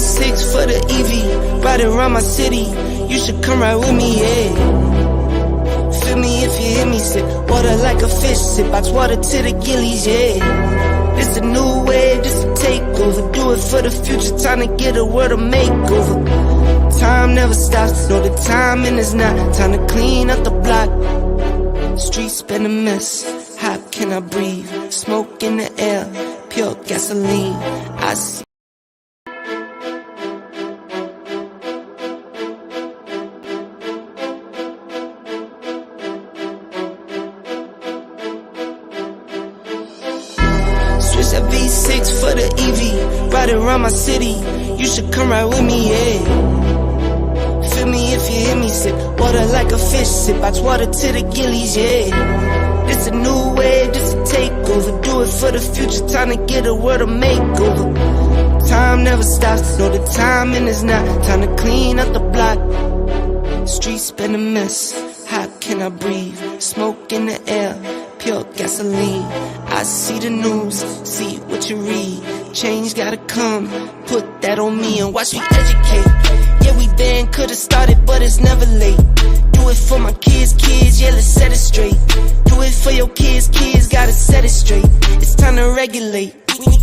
V6 for the EV, riding around my city. You should come ride with me, yeah. Feel me if you hear me sip water like a fish, sip box water to the gillies, yeah. This a new wave, this a takeover. Do it for the future, time to get a world a makeover. Time never stops, no the timing is not. Time to clean up the block. Streets been a mess, how can I breathe? Smoke in the air, pure gasoline. I see. Switch that V6 for the EV, riding around my city. You should come ride with me, yeah. Feel me if you hear me sip water like a fish, sip box water to the gillies, yeah. This a new wave, this a takeover. Do it for the future, time to get a world a makeover. Time never stops, no the timing is not. Time to clean up the block. Streets been a mess, how can I breathe? Smoke in the air, pure gasoline. I see the news, see what you read. Change gotta come, put that on me and watch me educate. Yeah, we been could've started, but it's never late. Do it for my kids, yeah, let's set it straight. Do it for your kids, gotta set it straight. It's time to regulate,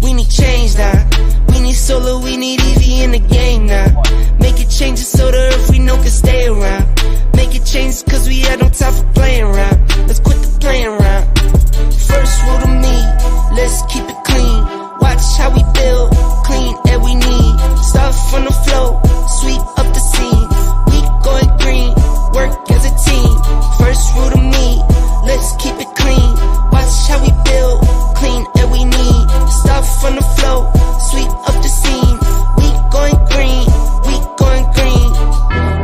we need change now. We need solar, we need EV in the game now. Make it changes so the earth we know can stay around. Make it change cause we had no time for playing around. Let's quit the playing around. First rule to me, let's keep it clean. Watch how we build, clean air we need. Start from the floor, sweep up the scene. We going green, work as a team. First rule to me, let's keep it clean. Watch how we build, clean air we need. Start from the floor, sweep up the scene. We going green, we going green.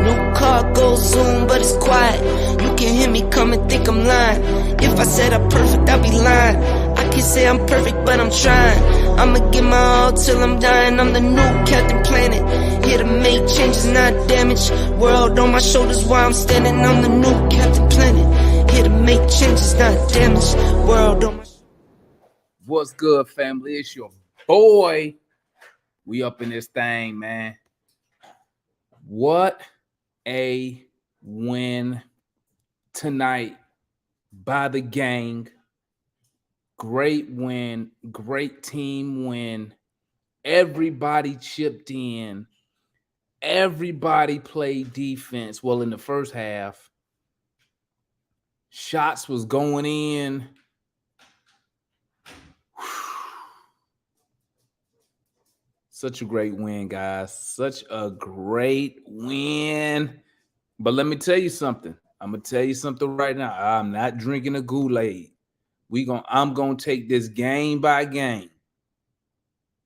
New car goes zoom, but it's quiet. You can hear me come and think I'm lying. If I said I'm perfect, I'll be lying. I can't say I'm perfect, but I'm trying. I'ma give my all till I'm dying. I'm the new Captain Planet, here to make changes, not damage. World on my shoulders while I'm standing. I'm the new Captain Planet, here to make changes, not damage. World on my. What's good, family? It's your boy. We up in this thing, man. What a win tonight by the gang. Great win, great team win. Everybody chipped in. Everybody played defense. Well, in the first half, shots was going in. Such a great win, guys. Such a great win. But let me tell you something. I'm gonna tell you something right now. I'm not drinking a Kool-Aid. I'm gonna take this game by game.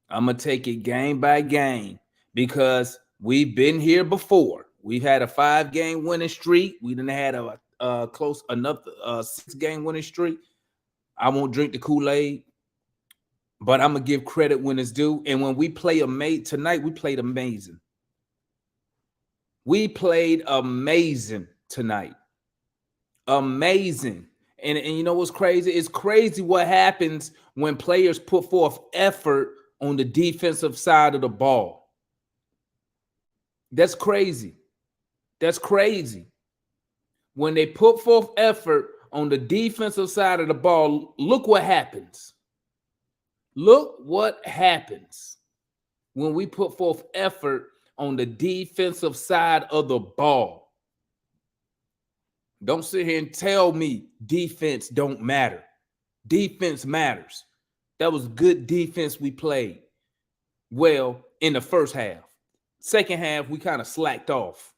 I'm gonna take it game by game because we've been here before. We've had a 5-game winning streak. We done had a close another 6-game winning streak. I won't drink the Kool-Aid, but I'm gonna give credit when it's due. And when we play tonight, we played amazing. We played amazing tonight. Amazing. And you know what's crazy? It's crazy what happens when players put forth effort on the defensive side of the ball. That's crazy. That's crazy. When they put forth effort on the defensive side of the ball, look what happens. Look what happens when we put forth effort on the defensive side of the ball. Don't sit here and tell me defense don't matter. Defense matters. That was good defense we played well in the first half. Second half, we kind of slacked off.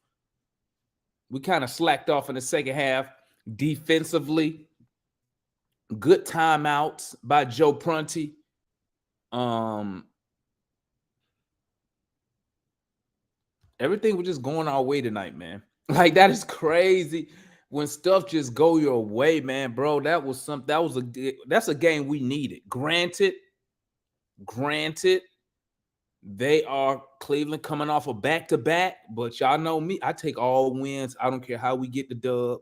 We kind of slacked off in the second half defensively. Good timeouts by Joe Prunty. Everything was just going our way tonight, man. Like, that is crazy. When stuff just go your way, man, bro, that's a game we needed. Granted, they are Cleveland coming off a back-to-back, but y'all know me. I take all wins. I don't care how we get the dub.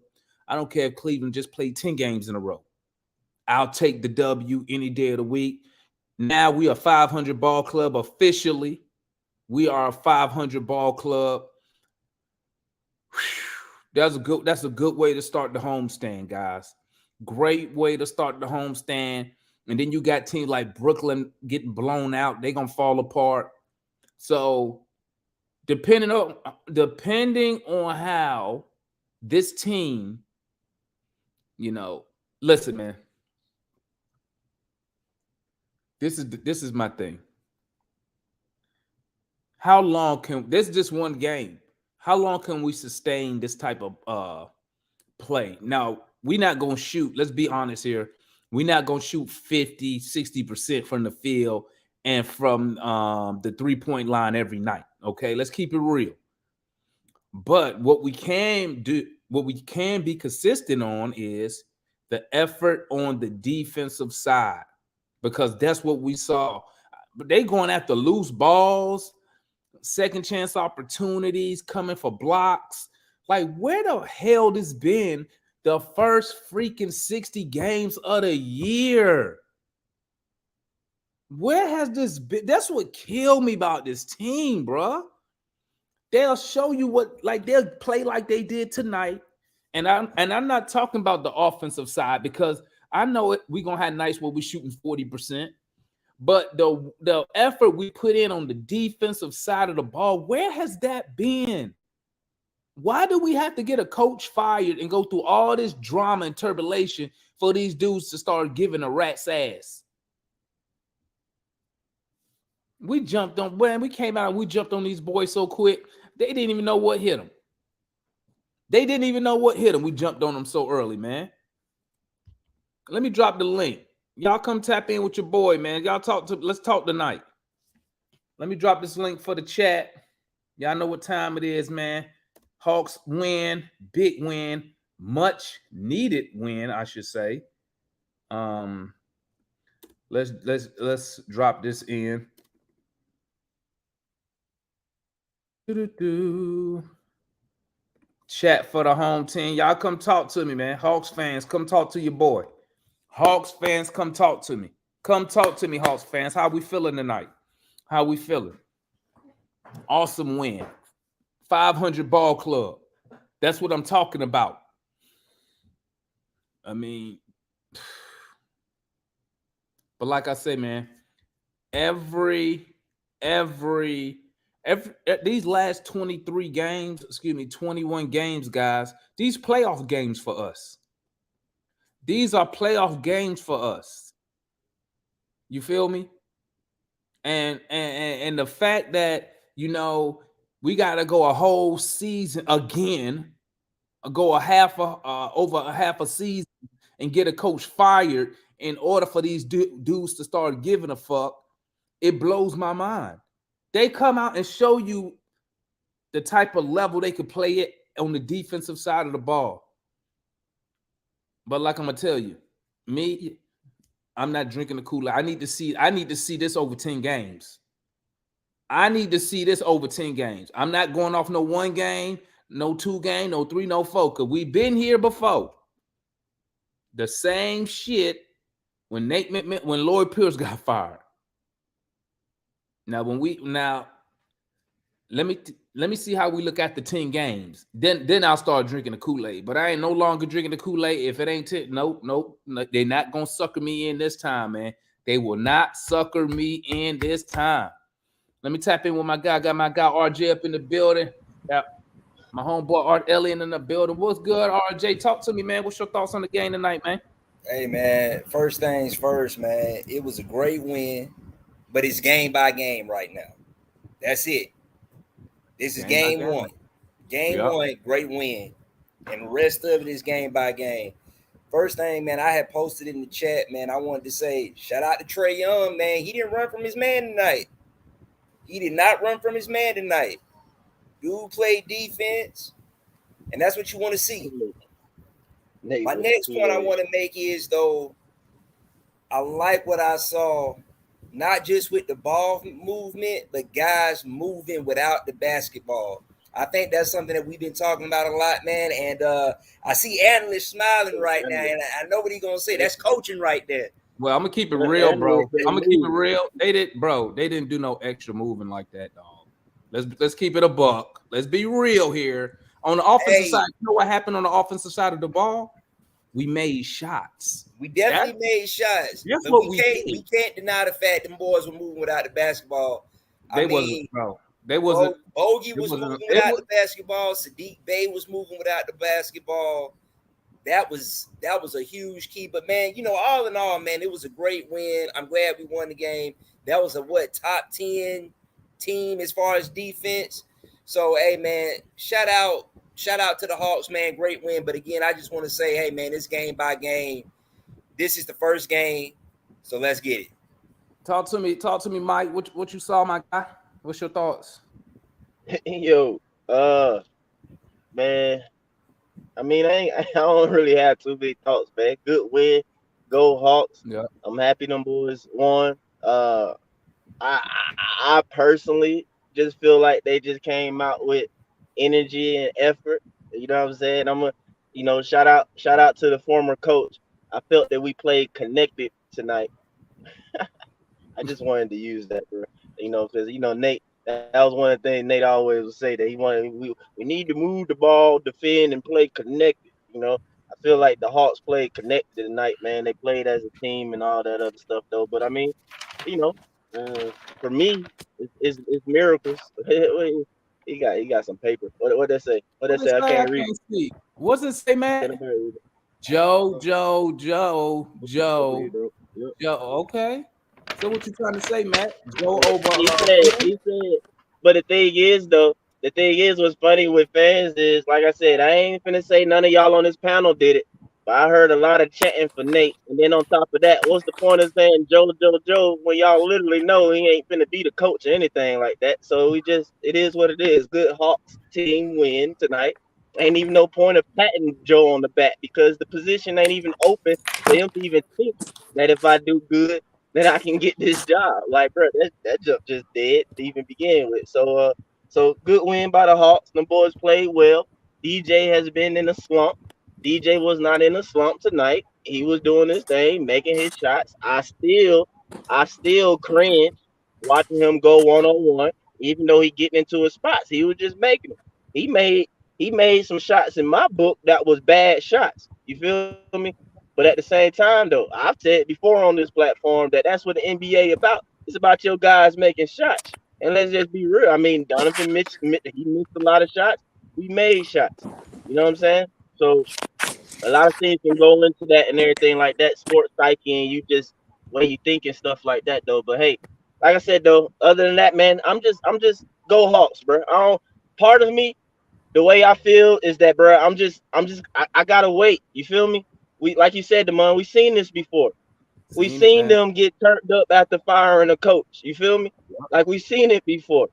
I don't care if Cleveland just played 10 games in a row. I'll take the W any day of the week. Now we are 500 ball club officially. We are a 500 ball club. That's a good way to start the homestand, guys. Great way to start the homestand. And then you got teams like Brooklyn getting blown out. They're gonna fall apart. So depending on how this team, listen, man. This is my thing. How long can this is just one game? How long can we sustain this type of play? Now, we're not going to shoot. Let's be honest here. We're not going to shoot 50, 60% from the field and from the three-point line every night. Okay, let's keep it real. But what we can be consistent on is the effort on the defensive side, because that's what we saw. But they going after loose balls, second chance opportunities, coming for blocks. Like, where the hell this been the first freaking 60 games of the year? Where has this been? That's what killed me about this team, bro. They'll show you they'll play like they did tonight. And I'm not talking about the offensive side, because I know we're gonna have nights where we're shooting 40%. But the effort we put in on the defensive side of the ball, where has that been? Why do we have to get a coach fired and go through all this drama and turbulation for these dudes to start giving a rat's ass? We jumped on, when we came out and we jumped on these boys so quick, they didn't even know what hit them. We jumped on them so early, man. Let me drop the link. Y'all come tap in with your boy, man. Let's talk tonight. Let me drop this link for the chat. Y'all know what time it is, man. Hawks win, big win, much needed win, I should say. Let's drop this in. Chat for the home team. Y'all come talk to me, man. Hawks fans, come talk to your boy. Hawks fans, come talk to me. Come talk to me, Hawks fans. How we feeling tonight? How we feeling? Awesome win. 500 ball club. That's what I'm talking about. I mean, but like I say, man, every these last 21 games, guys, these playoff games for us. These are playoff games for us. You feel me? And the fact that, we got to go a whole season again, over a half a season and get a coach fired in order for these dudes to start giving a fuck, it blows my mind. They come out and show you the type of level they could play it on the defensive side of the ball. But like I'm gonna tell you, I'm not drinking the Kool-Aid. I need to see this over 10 games. I'm not going off no 1 game, no 2 game, no 3, no 4. Because we've been here before. The same shit when Lloyd Pierce got fired. Now let me see how we look at the 10 games. Then I'll start drinking the Kool-Aid. But I ain't no longer drinking the Kool-Aid if it ain't 10. Nope. They're not gonna sucker me in this time, man. They will not sucker me in this time. Let me tap in with my guy. Got my guy RJ up in the building. Got my homeboy Art Elliott in the building. What's good, RJ? Talk to me, man. What's your thoughts on the game tonight, man? Hey, man. First things first, man. It was a great win, but it's game by game right now. That's it. This is game one. Game one, great win. And the rest of it is game by game. First thing, man, I had posted in the chat, man, I wanted to say, shout out to Trae Young, man. He didn't run from his man tonight. He did not run from his man tonight. Dude played defense, and that's what you want to see. My next point I want to make is, though, I like what I saw, not just with the ball movement, but guys moving without the basketball. I think that's something that we've been talking about a lot, man. And I see analysts smiling right now, and I know what he's going to say. That's coaching right there. Well, I'm going to keep it real, bro. They didn't do no extra moving like that, dog. Let's keep it a buck. Let's be real here. On the offensive Hey, side, you know what happened on the offensive side of the ball? We made shots. we definitely made shots, That's but what we we did. can't deny the fact them boys were moving without the basketball. They wasn't, bro. They wasn't. Bogey was wasn't. moving without the basketball. Sadiq Bey was moving without the basketball. That was a huge key. But man, you know, all in all, man, it was a great win. I'm glad we won the game. That was a top 10 team as far as defense. So hey man, shout out to the Hawks, man. Great win. But again, I just want to say, hey man, this game by game. This is the first game, so let's get it. Talk to me, Mike. What you saw, my guy? What's your thoughts? Yo, man. I mean, I don't really have too big thoughts, man. Good win, go Hawks. Yeah, I'm happy them boys won. I personally just feel like they just came out with energy and effort. You know what I'm saying? Shout out to the former coach. I felt that we played connected tonight. I just wanted to use that, bro. Because Nate, that was one of the things Nate always would say, that we need to move the ball, defend, and play connected. I feel like the Hawks played connected tonight, man. They played as a team and all that other stuff, though. But I mean, for me, it's miracles. he got some paper. What they say? What they say? I can't read. See. What's it say, man? Joe. Okay. So what you trying to say, Matt? Joe over. He said. But the thing is, what's funny with fans is, like I said, I ain't finna say none of y'all on this panel did it, but I heard a lot of chatting for Nate. And then on top of that, what's the point of saying Joe when y'all literally know he ain't finna be the coach or anything like that? So it is what it is. Good Hawks team win tonight. Ain't even no point of patting Joe on the back, because the position ain't even open for him to even think that if I do good, then I can get this job. Like, bro, that jump just dead to even begin with. So good win by the Hawks. The boys played well. DJ has been in a slump. DJ was not in a slump tonight. He was doing his thing, making his shots. I still cringe watching him go 1-on-1, even though he getting into his spots. He was just making them. He made some shots in my book that was bad shots. You feel me? But at the same time, though, I've said before on this platform that that's what the NBA about. It's about your guys making shots. And let's just be real. I mean, Donovan missed a lot of shots. We made shots. You know what I'm saying? So a lot of things can go into that and everything like that, sports psyche, and you just way you think and stuff like that, though. But hey, like I said, though, other than that, man, I'm just go Hawks, bro. Part of me, the way I feel is that, bro, I gotta wait. You feel me? We, like you said, Damon, we seen this before. We seen them get turned up after firing a coach. You feel me? Like, we seen it before.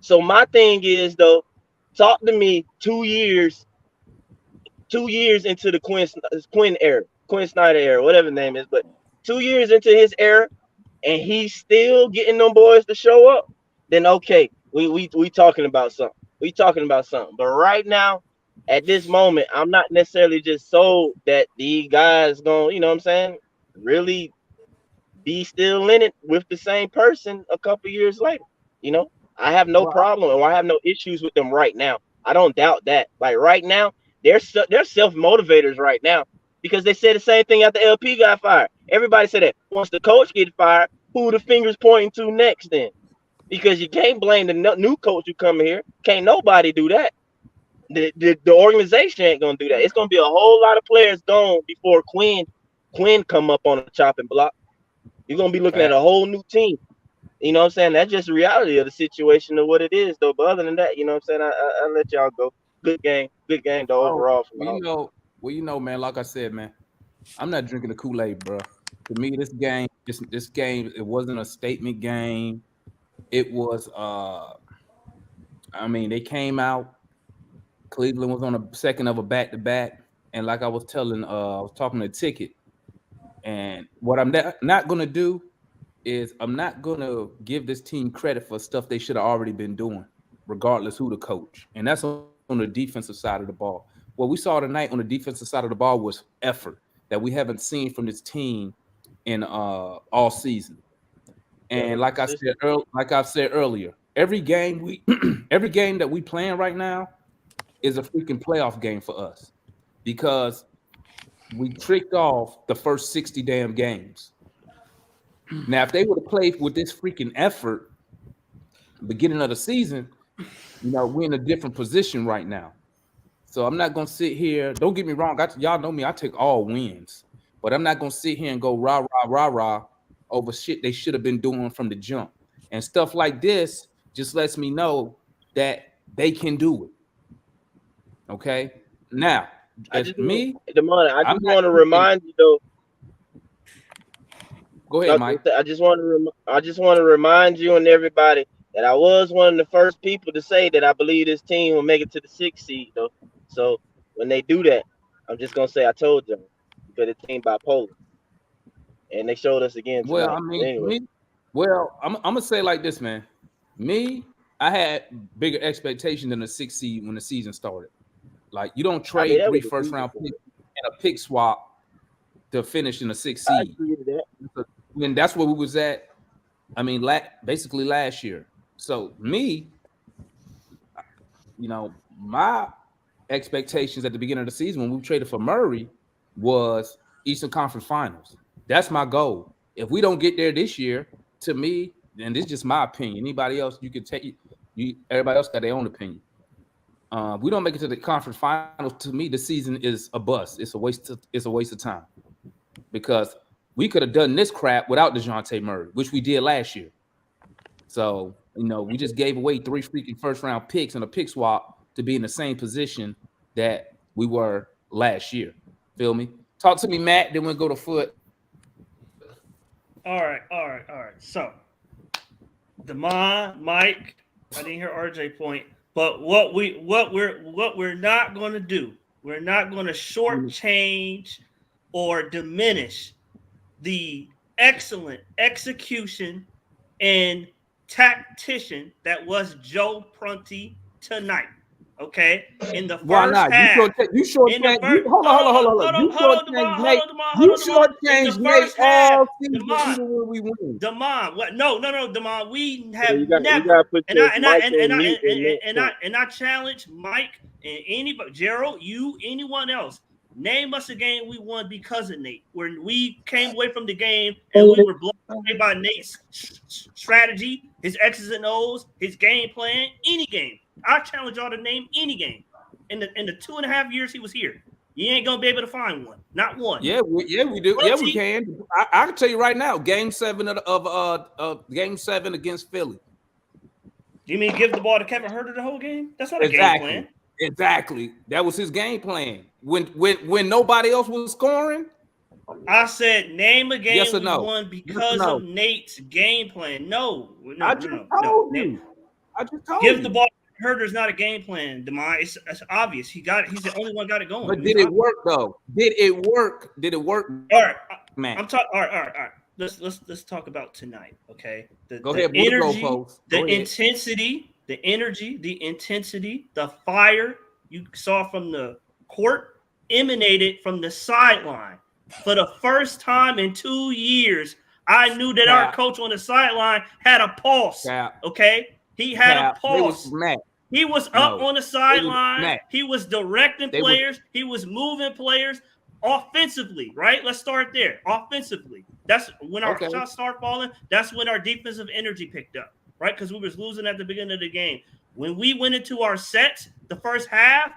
So my thing is, though, talk to me 2 years into the Quinn era, Quinn Snyder era, whatever the name is, but 2 years into his era, and he's still getting them boys to show up, then okay, we talking about something. We talking about something. But right now, at this moment, I'm not necessarily just sold that the guys going, you know what I'm saying, really be still in it with the same person a couple years later. I have no problem, or I have no issues with them right now. I don't doubt that. Like, right now, they're self-motivators right now, because they said the same thing after LP got fired. Everybody said that once the coach get fired, who the fingers pointing to next then? Because you can't blame the new coach who come here. Can't nobody do that. The organization ain't gonna do that. It's gonna be a whole lot of players gone before Quinn come up on the chopping block. You're gonna be looking at a whole new team. You know what I'm saying? That's just the reality of the situation of what it is, though. But other than that, you know what I'm saying? I let y'all go. Good game, though, overall. Man, like I said, man, I'm not drinking the Kool-Aid, bro. To me, this game, it wasn't a statement game. It was, they came out. Cleveland was on a second of a back-to-back, and like I was talking to Ticket, and what I'm not going to do is I'm not going to give this team credit for stuff they should have already been doing, regardless who the coach. And that's on the defensive side of the ball. What we saw tonight on the defensive side of the ball was effort that we haven't seen from this team in all season. And like I've said earlier, every game that we playing right now is a freaking playoff game for us because we tricked off the first 60 damn games. Now, if they would have played with this freaking effort beginning of the season, we're in a different position right now. So I'm not gonna sit here. Don't get me wrong. Y'all know me. I take all wins, but I'm not gonna sit here and go rah rah rah rah over shit they should have been doing from the jump. And stuff like this just lets me know that they can do it. Okay. Now, Damani, I just want to remind you though. Go ahead, Mike. I just want to remind you and everybody that I was one of the first people to say that I believe this team will make it to the 6th seed though. So when they do that, I'm just gonna say I told them because the team bipolar, and they showed us again tonight. Well, I mean, I'm gonna say like this, man. I had bigger expectations than the 6th seed when the season started. Like you don't trade 3 first-round picks and a pick swap to finish in the 6th seed. I agree with that. And that's where we was at. I mean, basically last year. So my expectations at the beginning of the season when we traded for Murray was Eastern Conference Finals. That's my goal. If we don't get there this year, to me, and this is just my opinion. Anybody else, you can take everybody else got their own opinion. We don't make it to the conference finals. To me, the season is a bust. It's a waste of time because we could have done this crap without DeJounte Murray, which we did last year. So we just gave away 3 freaking first-round picks and a pick swap to be in the same position that we were last year. Feel me? Talk to me, Matt. Then we'll go to Foot. All right. So, Damon, Mike, I didn't hear RJ point, but what we're not going to do, we're not going to shortchange or diminish the excellent execution and tactician that was Joe Prunty tonight. Okay, in the first half, you shortchanged Nate all season when we win. Damon, what? No, Damon. We have never. And I challenge Mike and anybody, Gerald, you, anyone else. Name us a game we won because of Nate, where we came away from the game and we were blown away by Nate's strategy, his X's and O's, his game plan, any game. I challenge y'all to name any game in the 2.5 years he was here. You ain't gonna be able to find one, not one. Yeah, we do. Yeah, we can. I can tell you right now, Game 7 of Game 7 against Philly. You mean give the ball to Kevin Huerter the whole game? That's not a game plan. Exactly. That was his game plan. When nobody else was scoring. I said name a game we won because of Nate's game plan. No. I just told you. Give the ball. Huerter's not a game plan, Damon. It's obvious. He's the only one got it going. But did it work though? Did it work? All right, man. I'm talking. All right. Let's talk about tonight. Okay. Go ahead. Intensity, the energy, the intensity, the fire you saw from the court emanated from the sideline. For the first time in 2 years, I knew that our coach on the sideline had a pulse. Okay. He had a pulse. He was up on the sideline. He was directing players. He was moving players offensively, right? Let's start there. Offensively. That's when our shots start falling. That's when our defensive energy picked up, right? Because we was losing at the beginning of the game. When we went into our sets, the first half,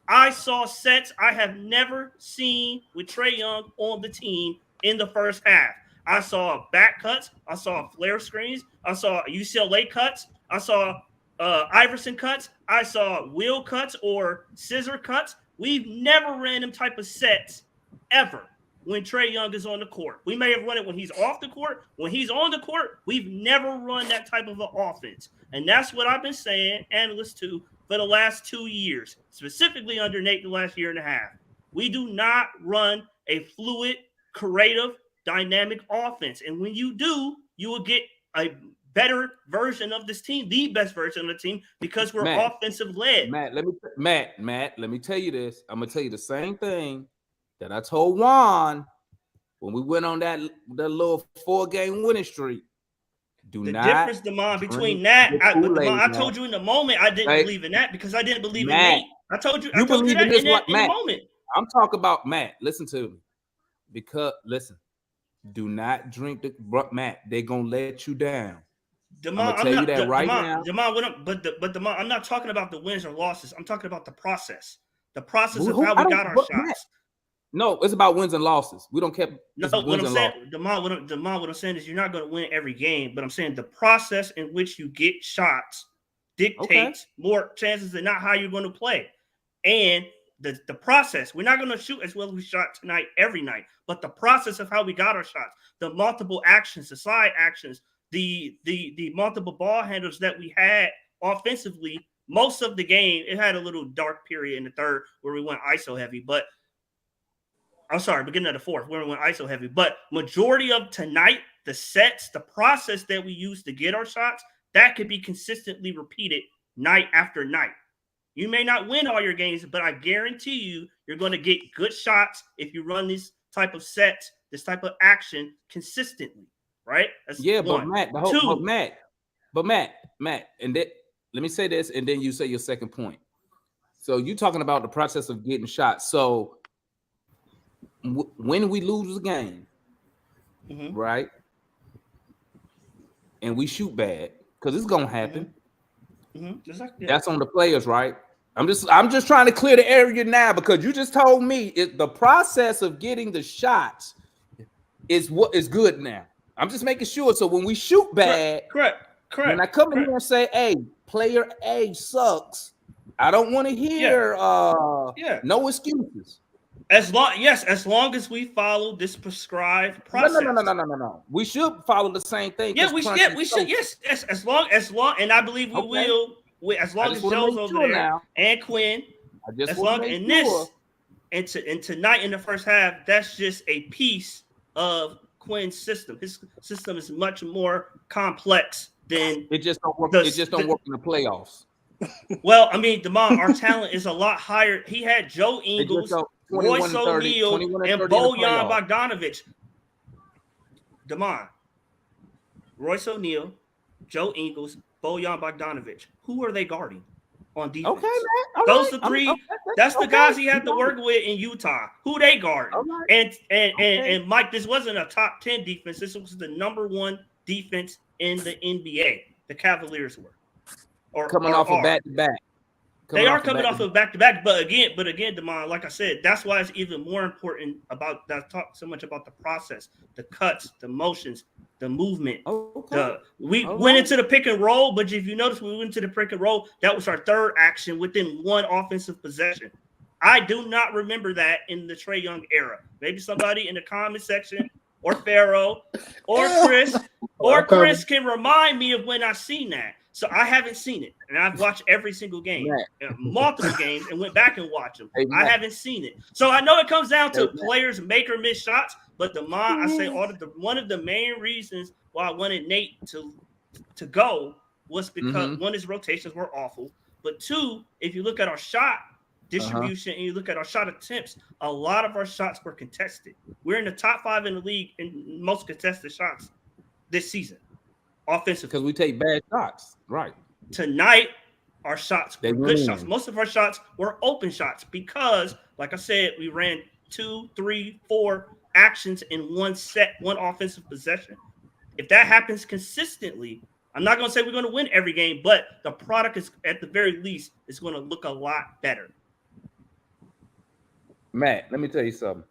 I saw sets I have never seen with Trae Young on the team in the first half. I saw back cuts. I saw flare screens. I saw UCLA cuts. I saw Iverson cuts. I saw wheel cuts or scissor cuts. We've never ran them type of sets ever when Trae Young is on the court. We may have run it when he's off the court. When he's on the court, we've never run that type of an offense. And that's what I've been saying, analysts too, for the last 2 years, specifically under Nate the last year and a half. We do not run a fluid, creative, dynamic offense. And when you do, you will get a better version of this team, the best version of the team, because we're offensive led. Matt, let me tell you this. I'm gonna tell you the same thing that I told Juan when we went on that little 4-game winning streak. Do the not difference, Damon, between drink that, the but Damon, I Kool-Aid, told you in the moment I didn't Right? believe in that because I didn't believe in Matt, Nate. I told you you believe in that this in one, the Matt. moment. I'm talking about Matt. Listen to me, because listen, do not drink the Matt. They're gonna let you down. I'm Damon, gonna tell you that right Damon, now. Damon, but Damon, I'm not talking about the wins or losses. I'm talking about the process of how I we don't. got our But Matt, shots. no, it's about wins and losses. We don't care. No, It's what wins I'm and saying, losses. Damon, what I'm saying is you're not going to win every game, but I'm saying the process in which you get shots dictates more chances than not how you're going to play. And the process, we're not going to shoot as well as we shot tonight every night, but the process of how we got our shots, the multiple actions, the side actions, the multiple ball handles that we had offensively, most of the game, it had a little dark period in the third where we went ISO heavy, but I'm sorry, beginning of the fourth, where we went ISO heavy. But majority of tonight, the sets, the process that we use to get our shots, that could be consistently repeated night after night. You may not win all your games, but I guarantee you're going to get good shots if you run this type of sets, this type of action consistently, right? That's one. But Matt, and that, let me say this, and then you say your second point. So you're talking about the process of getting shots. So when we lose the game, right, and we shoot bad, because it's gonna happen. That's on the players, right? I'm just trying to clear the area now, because you just told me the process of getting the shots is what is good now. I'm just making sure. So when we shoot bad, correct. When I come in here and say, "Hey, player A sucks," I don't want to hear no excuses. As long as we follow this prescribed process. No. We should follow the same thing. Yeah, we should. Yes. As long, and I believe we will. As long as Joe's over there now. And Quinn. As long and this and tonight in the first half, that's just a piece of Quinn's system. His system is much more complex than it just don't work. It just don't work in the playoffs. Well, I mean, Damon, our talent is a lot higher. He had Joe Ingles, Royce O'Neal, and Bojan Bogdanovic. Damon, Royce O'Neal, Joe Ingles, Bojan Bogdanovic. Who are they guarding on defense? Okay, man. Those the three. That's the guys he had to work with in Utah. Who they guard? And Mike, this wasn't a top 10 defense. This was the number 1 defense in the NBA. The Cavaliers were. Coming off of back-to-back. They are coming off of back-to-back, but again, Damon, like I said, that's why it's even more important about that. Talk so much about the process, the cuts, the motions, the movement. We went into the pick and roll, but if you notice, we went into the pick and roll. That was our third action within one offensive possession. I do not remember that in the Trae Young era. Maybe somebody in the comment section, or Pharaoh, or Chris can remind me of when I seen that. So I haven't seen it, and I've watched every single game, multiple games, and went back and watched them. I haven't seen it, so I know it comes down to players make or miss shots. But I say one of the main reasons why I wanted Nate to go was because one, his rotations were awful, but two, if you look at our shot distribution and you look at our shot attempts, a lot of our shots were contested. We're in the top 5 in the league in most contested shots this season. Offensively, because we take bad shots, right? Tonight, our shots were good shots. Most of our shots were open shots because, like I said, we ran 2, 3, 4 actions in one offensive possession. If that happens consistently, I'm not going to say we're going to win every game, but the product is, at the very least, is going to look a lot better. Matt, let me tell you something.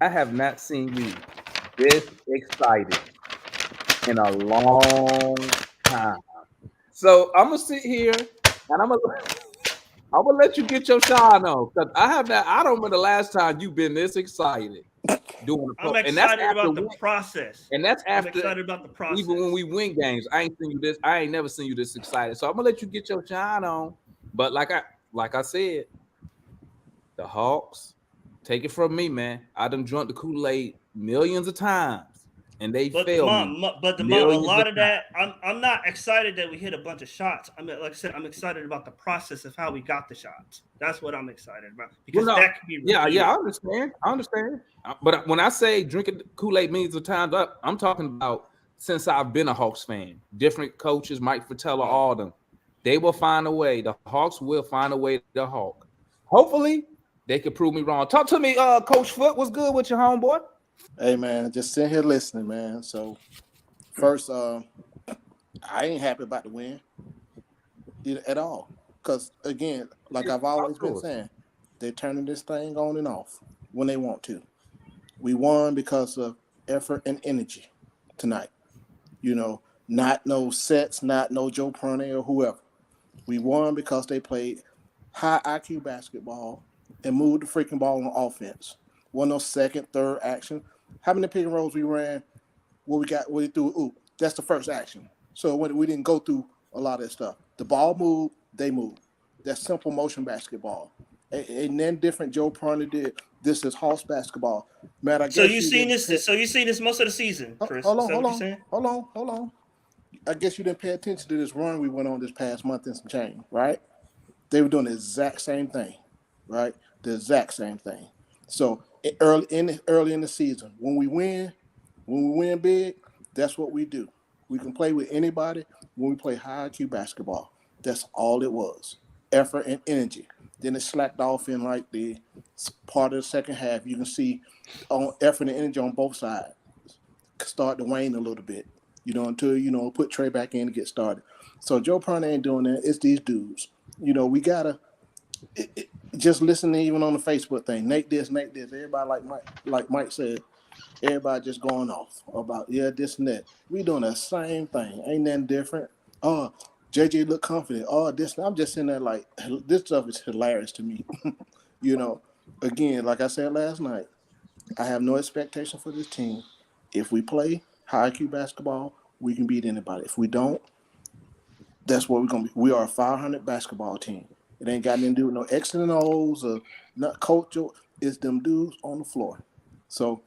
I have not seen you this excited in a long time. So I'm gonna sit here and I'm gonna let you get your shine on, because I don't remember the last time you've been this excited doing I'm excited about the process. And that's after, I'm excited about the process. Even when we win games, I ain't never seen you this excited. So I'm gonna let you get your shine on. But like I said, the Hawks, take it from me, man. I done drunk the Kool-Aid millions of times. And they failed me. But a lot of that, I'm not excited that we hit a bunch of shots. I mean, like I said, I'm excited about the process of how we got the shots. That's what I'm excited about, because that could be repeated. Yeah, I understand. But when I say drinking Kool-Aid millions of times, I'm talking about since I've been a Hawks fan. Different coaches, Mike Fratello, all of them. They will find a way. The Hawks will find a way to Hawk. Hopefully, they can prove me wrong. Talk to me, Coach Foot. What's good with your homeboy? Hey, man, just sitting here listening, man. So, first, I ain't happy about the win at all. Because, again, like I've always been saying, they're turning this thing on and off when they want to. We won because of effort and energy tonight. You know, not no sets, not no Joe Prunty or whoever. We won because they played high IQ basketball and moved the freaking ball on offense. One no second, third action. How many pick and rolls we ran? What we threw? Ooh, that's the first action. So when we didn't go through a lot of that stuff. The ball moved, they moved. That's simple motion basketball. And then different Joe Prunty did. This is Hawks basketball. Matt, I guess you seen this most of the season, Chris. Hold on. I guess you didn't pay attention to this run we went on this past month and some change, right? They were doing the exact same thing, right? The exact same thing. So early in the season, when we win big, that's what we do. We can play with anybody when we play high IQ basketball. That's all it was. Effort and energy. Then it slacked off in like the part of the second half. You can see on effort and energy on both sides start to wane a little bit. Until put Trey back in to get started. So Joe Prunty ain't doing that. It's these dudes. We gotta just listen to even on the Facebook thing. Nate this. Everybody like Mike said. Everybody just going off about this and that. We doing the same thing. Ain't nothing different. JJ look confident. This. I'm just sitting there like this stuff is hilarious to me. Again, like I said last night, I have no expectation for this team. If we play high IQ basketball, we can beat anybody. If we don't, that's what we're going to be. We are a 500 basketball team. It ain't got nothing to do with no X and O's or not culture. It's them dudes on the floor. So,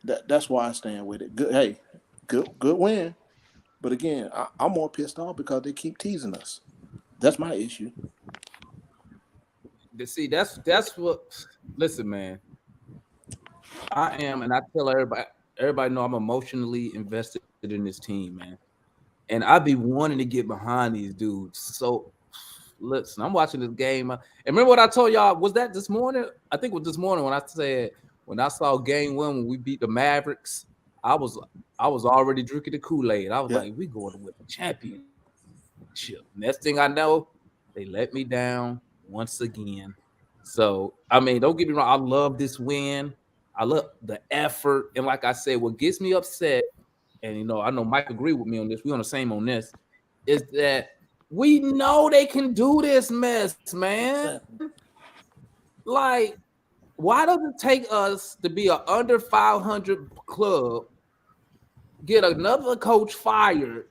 that's why I stand with it. Good win. But again, I'm more pissed off because they keep teasing us. That's my issue. See, that's what. Listen, man. I am, and I tell everybody know I'm emotionally invested in this team, man. And I be wanting to get behind these dudes. So, listen, I'm watching this game. And remember what I told y'all? Was that this morning? I think it was this morning when I said, when I saw game 1 when we beat the Mavericks, I was already drinking the Kool-Aid. I was like, we going to win the championship. Next thing I know, they let me down once again. So, I mean, don't get me wrong. I love this win. I love the effort. And like I said, what gets me upset, and I know Mike agreed with me on this, we on the same on this, is that we know they can do this mess, man. Like, why does it take us to be an under 500 club, get another coach fired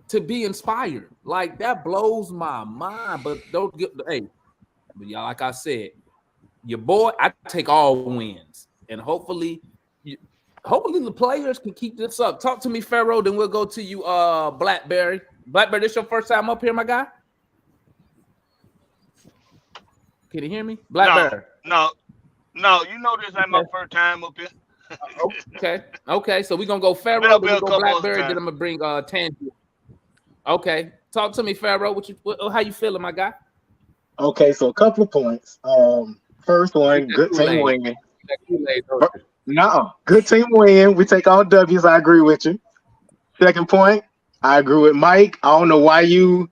to be inspired? Like, that blows my mind. But y'all, like I said, your boy, I take all wins, and hopefully the players can keep this up. Talk to me, Pharaoh, then we'll go to you, Blackberry. Blackberry, this your first time up here, my guy? Can you hear me? Blackberry. No, this ain't my first time up here. Okay, so we're going to go Pharaoh, then we'll go Blackberry, then I'm going to bring Tangy. Okay, talk to me, Pharaoh. How you feeling, my guy? Okay, so a couple of points. First one, good team win. Good team win. We take all W's. I agree with you. Second point, I agree with Mike. I don't know why you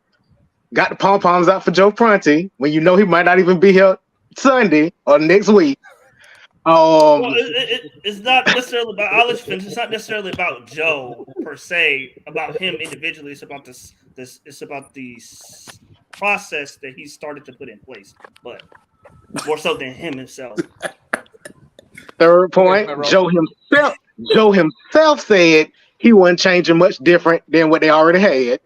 got the pom-poms out for Joe Prunty when you know he might not even be here Sunday or next week. It's not necessarily about. I'll let you finish. It's not necessarily about Joe per se. About him individually. It's about this. It's about the process that he started to put in place, but more so than himself. Third point, Joe himself said he wasn't changing much different than what they already had.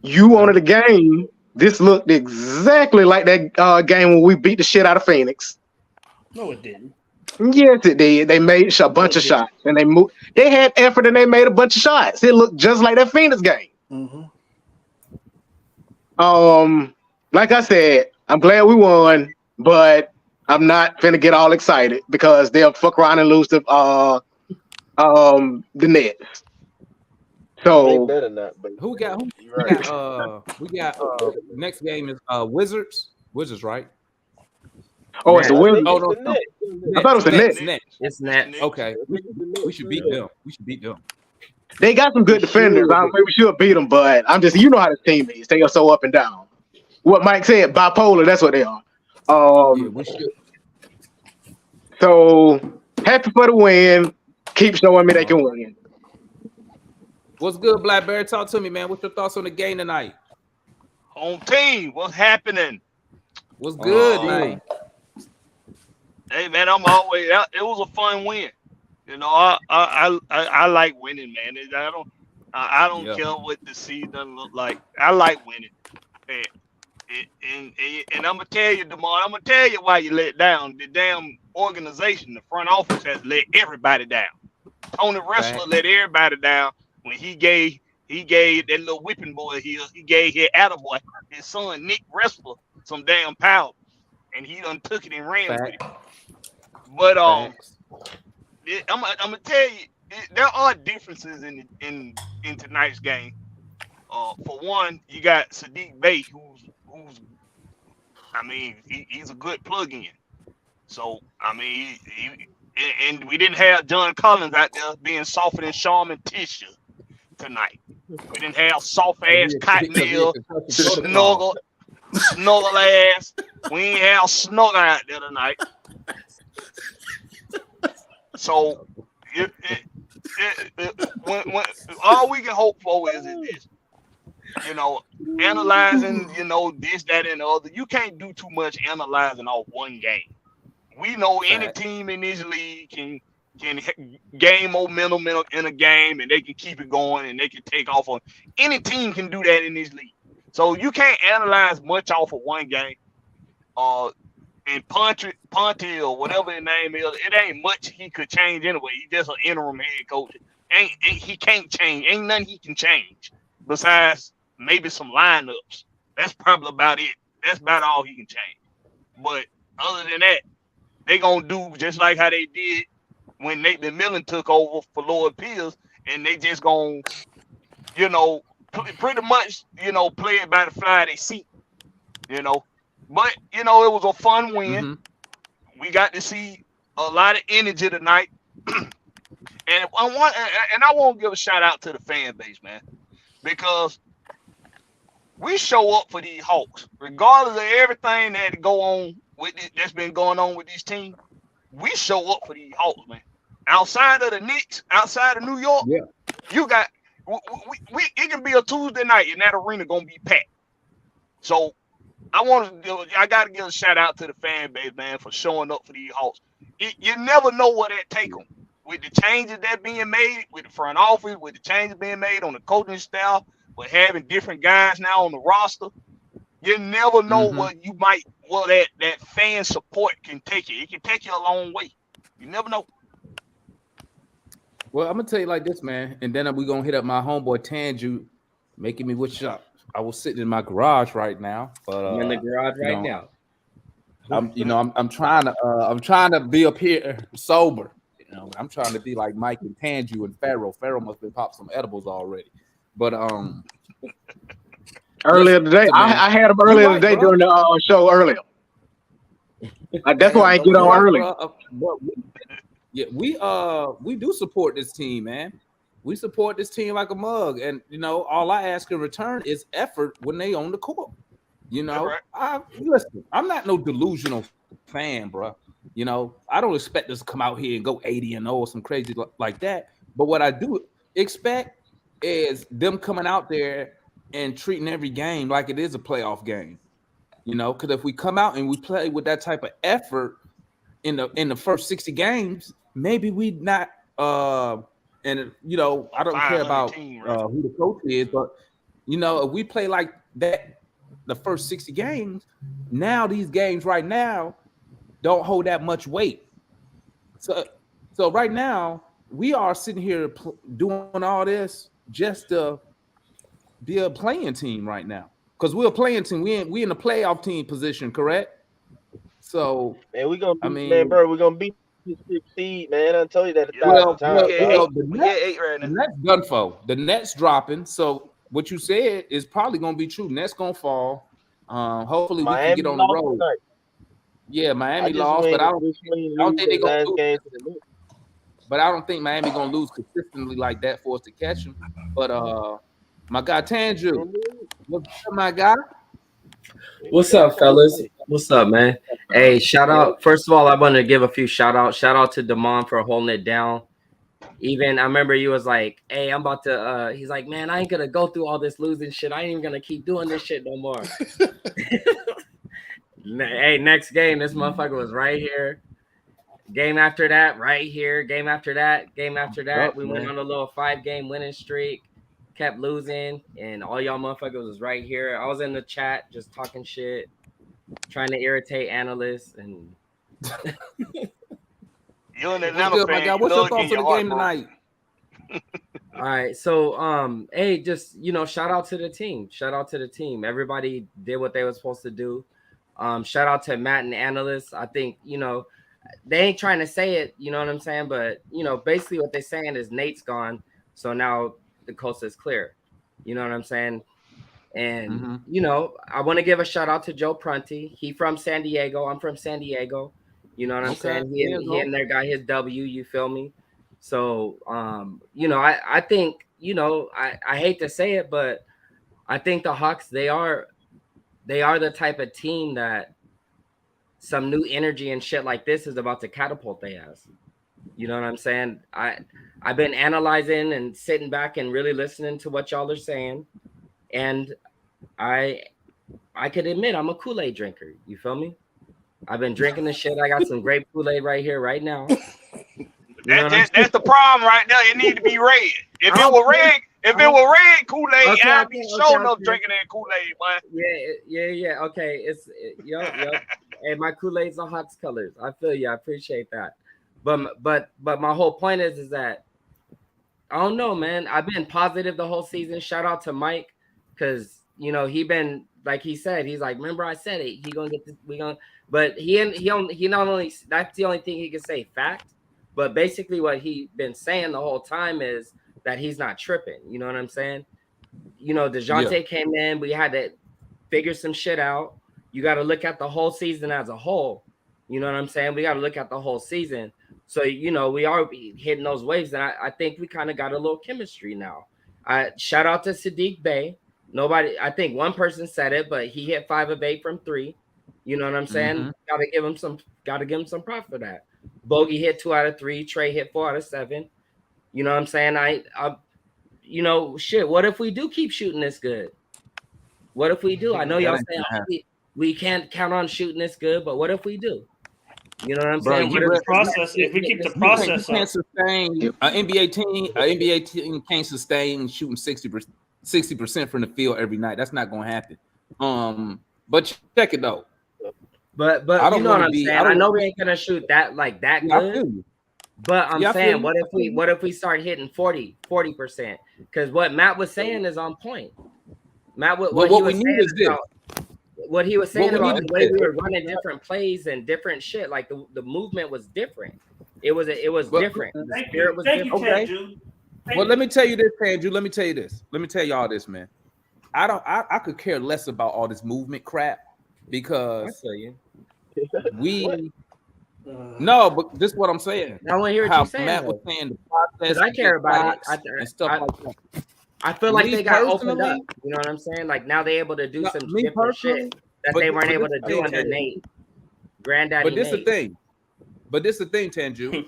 You wanted a game. This looked exactly like that game when we beat the shit out of Phoenix. No, it didn't. Yes, it did. They made a bunch of shots, and they moved. They had effort, and they made a bunch of shots. It looked just like that Phoenix game. Mm-hmm. Like I said, I'm glad we won, but I'm not finna get all excited because they'll fuck around and lose to The Nets. They So better not, but Who got who? you're right. We got next game is Wizards. Wizards, right? oh, it's the I Nets. think Wizards. Oh it's no, the no. Nets. I thought it was the Nets. Nets. It's Nets. Okay, I think it's the we Nets. should beat them. We should beat them. They got some good We defenders. should. We should beat them, but I'm just, you know how the team is. They are so up and down. What Mike said, bipolar. That's what they are. Yeah, we should. So happy for the win. Keep showing me they can win. What's good, Blackberry? Talk to me, man. What's your thoughts on the game tonight? Home team, what's happening? What's good, man? Hey man, I'm always out. It was a fun win. You know, I like winning, man. I don't Yeah. care what the season look like. I like winning. And I'm gonna tell you, DeMar, I'm gonna tell you why you let down. The damn organization, the front office has let everybody down. Tony Wrestler Facts. let everybody down when he gave that little whipping boy here. He gave his attaboy, his son Nick Wrestler, some damn power, and he done took it and ran with it. But Facts. I'm gonna tell you, there are differences in tonight's game. For one, you got Sadiq Bey, who's I mean, he's a good plug-in. So I mean, and we didn't have John Collins out there being softer than Sharman Tisha tonight. We didn't have soft ass Cottonelle, snuggle ass. We ain't have snuggle out there tonight. So when all we can hope for is this, you know, analyzing, you know, this, that, and the other. You can't do too much analyzing off one game. We know any team in this league can gain momentum in a game, and they can keep it going, and they can take off on. Any team can do that in this league. So you can't analyze much off of one game. And Ponte or whatever his name is, it ain't much he could change anyway. He's just an interim head coach. He can't change. Ain't nothing he can change besides maybe some lineups. That's probably about it. That's about all he can change. But other than that, they gonna do just like how they did when Nate McMillan took over for Lloyd Pierce, and they just gonna, you know, pretty much, you know, play it by the fly they see, you know. But you know, it was a fun win. Mm-hmm. We got to see a lot of energy tonight, and I want to give a shout out to the fan base, man, because we show up for these Hawks, regardless of everything that go on with this, that's been going on with this team. We show up for these Hawks, man. Outside of the Knicks, outside of New York, Yeah. you got we it can be a Tuesday night and that arena gonna be packed. So I got to give a shout out to the fan base, man, for showing up for these Hawks. You never know what that take them. With the changes that being made, with the front office, with the changes being made on the coaching staff, with having different guys now on the roster, you never know what that fan support can take you. It can take you a long way. You never know. Well, I'm gonna tell you like this, man, and then we're gonna hit up my homeboy Tanju, making me wish up. I was sitting in my garage right now, but I'm in the garage right now. I'm trying to be up here sober. You know, I'm trying to be like Mike and Tanju and Pharaoh. Pharaoh must have popped some edibles already. But Earlier today, I had them earlier today during the show earlier. That's why I get on early. Yeah, we do support this team, man. We support this team like a mug, and you know, all I ask in return is effort when they on the court. You know, listen, I'm not no delusional fan, bro. You know, I don't expect us to come out here and go 80-0 or some crazy like that. But what I do expect is them coming out there and treating every game like it is a playoff game. You know, because if we come out and we play with that type of effort in the first 60 games, maybe we not. And you know, I don't care about who the coach is, but you know, if we play like that the first 60 games, now these games right now don't hold that much weight. So right now we are sitting here doing all this just to be a playing team right now, because we're a playing team. We in the playoff team position, correct? So man, we're gonna beat succeed, man. I told you that Well, 1,000 well, times. well, We get 8 right the now. Nets done for. The Nets dropping. So what you said is probably gonna be true. Nets gonna fall. Hopefully we can get Miami on the lost road. tonight. Yeah, I Miami just lost, but I don't wish think we I don't lose think they that gonna last lose. game to the Knicks. But I don't think Miami gonna lose consistently like that for us to catch them. But my guy Tanju, what's up, my guy? What's up, fellas? What's up, man? Hey, shout out. First of all, I want to give a few shout outs. Shout out to Damon for holding it down. Even I remember you was like, hey, I'm about to he's like, man, I ain't gonna go through all this losing shit. I ain't even gonna keep doing this shit no more. Hey, next game, this motherfucker was right here. Game after that, right here. Game after that, game after that. We went on a little 5-game winning streak. Kept losing, and all y'all motherfuckers was right here. I was in the chat just talking shit, trying to irritate analysts, and You're an What's Atlanta good, my fan. guy? You What's your love thoughts getting on the your game heart broke. tonight? all right. So, hey, just shout out to the team. Shout out to the team. Everybody did what they were supposed to do. Shout out to Matt and analysts. I think they ain't trying to say it. You know what I'm saying? But basically what they're saying is Nate's gone, so now the coast is clear. You know what I'm saying? And I want to give a shout out to Joe Prunty. He from San Diego. I'm from San Diego. You know what I'm saying? He and there got his W. You feel me? So I think I hate to say it, but I think the Hawks they are the type of team that some new energy and shit like this is about to catapult they ass. You know what I'm saying? I've been analyzing and sitting back and really listening to what y'all are saying, and I could admit I'm a Kool-Aid drinker. You feel me? I've been drinking the shit. I got some grape Kool-Aid right here, right now. That's the problem right there. It need to be red. If it were red Kool-Aid, I'd be showing up drinking that Kool-Aid, man. Yeah. Okay, yup. Hey, my Kool-Aid's are Hawks colors. I feel you. I appreciate that. But my whole point is that I don't know, man. I've been positive the whole season. Shout out to Mike, because he been like he said. He's like, remember I said it. He gonna get this. We gonna. But he not only that's the only thing he can say fact. But basically, what he been saying the whole time is that he's not tripping. You know what I'm saying? DeJounte came in. We had to figure some shit out. You got to look at the whole season as a whole. You know what I'm saying? We got to look at the whole season. So, we are hitting those waves. And I think we kind of got a little chemistry now. Shout out to Sadiq Bey. I think one person said it, but he hit 5 of 8 from 3. You know what I'm saying? Mm-hmm. Got to give him some props for that. Bogey hit 2 out of 3. Trey hit 4 out of 7. You know what I'm saying? Shit, what if we do keep shooting this good? What if we do? I know y'all saying we can't count on shooting this good, but what if we do? You know what I'm saying? If we keep the process you can't sustain an NBA team can't sustain shooting 60% from the field every night. That's not gonna happen. But check it though. But you know what I'm saying? I know we ain't gonna shoot that good. But I'm saying, what if we start hitting 40%? Because what Matt was saying is on point. Matt, what he was saying about the way we were running different plays and different shit, like the movement was different. It was different. The spirit was different. Okay. Well, let me tell you this, Andrew. Let me tell you this. Let me tell y'all this, man. I could care less about all this movement crap because no, but this is what I'm saying. I want to hear what you're saying. Matt was saying the process. I care about it and stuff like that. I feel like they got opened up. You know what I'm saying? Like now they're able to do some different shit that they weren't able to do under Nate. Granddaddy. But this is the thing. Tanju.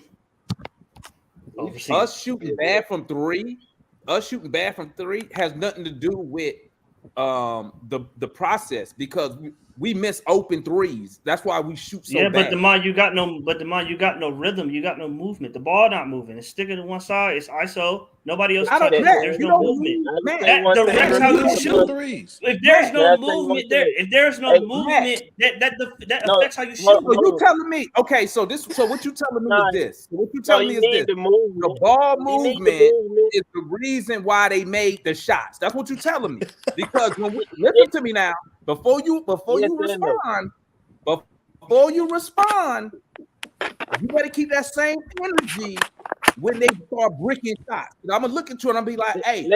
Us shooting bad from three has nothing to do with the process, because we miss open threes. That's why we shoot so bad. But Demond, you got no rhythm. You got no movement. The ball not moving. It's sticking to one side. It's ISO. Nobody else touches it. There's no movement. That's how you shoot threes. If there's no movement there, that affects how you shoot. So you telling me? Okay, so what you telling me is this? What you telling me is this? The ball movement is the reason why they made the shots. That's what you telling me. Because listen to me now. Before you respond, You better keep that same energy when they start breaking shots. I'm gonna look into it and I'll be like, hey,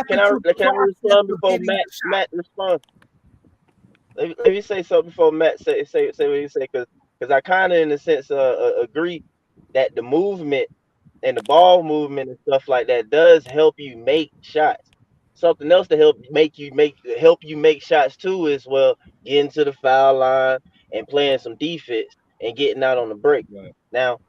Can I respond before Matt responds? Let me say something before Matt say what he say, because I kind of in a sense agree that the movement and the ball movement and stuff like that does help you make shots. Something else to help you make shots too is, well, getting to the foul line and playing some defense and getting out on the break. Right. Now,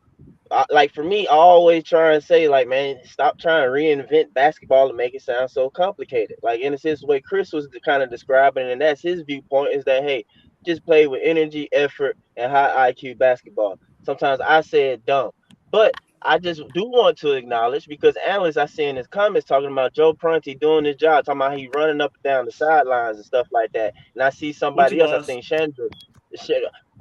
like for me, I always try and say, like, man, stop trying to reinvent basketball and make it sound so complicated. Like, in a sense, the way Chris was kind of describing, and that's his viewpoint, is that, hey, just play with energy, effort, and high IQ basketball. Sometimes I say it dumb, but I just do want to acknowledge, because analysts I see in his comments talking about Joe Prunty doing his job, talking about he running up and down the sidelines and stuff like that. And I see somebody else, I think Chandra.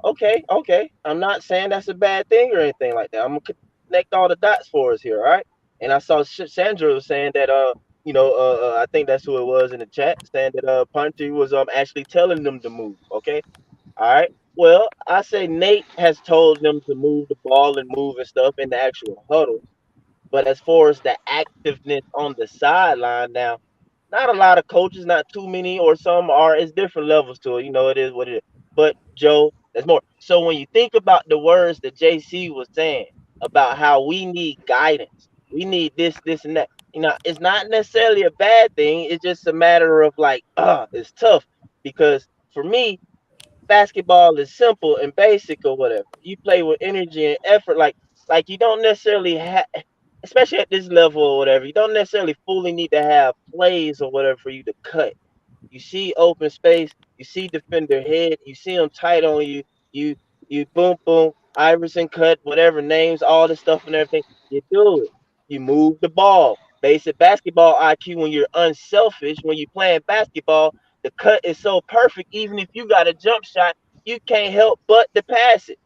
Okay. I'm not saying that's a bad thing or anything like that. I'm gonna connect all the dots for us here, all right? And I saw Sandra was saying that I think that's who it was in the chat, saying that Punty was actually telling them to move. Okay, all right. Well, I say Nate has told them to move the ball and move and stuff in the actual huddle. But as far as the activeness on the sideline now, not a lot of coaches, not too many, or some are. It's different levels to it. It is what it is. But Joe, there's more. So when you think about the words that JC was saying about how we need guidance, we need this, and that. It's not necessarily a bad thing. It's just a matter of like, it's tough, because for me, basketball is simple and basic or whatever. You play with energy and effort, like you don't necessarily have, especially at this level or whatever, you don't necessarily fully need to have plays or whatever for you to cut. You see open space, you see defender head, you see them tight on you, you boom boom, Iverson cut, whatever names, all this stuff and everything. You do it. You move the ball. Basic basketball IQ, when you're unselfish, when you're playing basketball, the cut is so perfect. Even if you got a jump shot, you can't help but to pass it,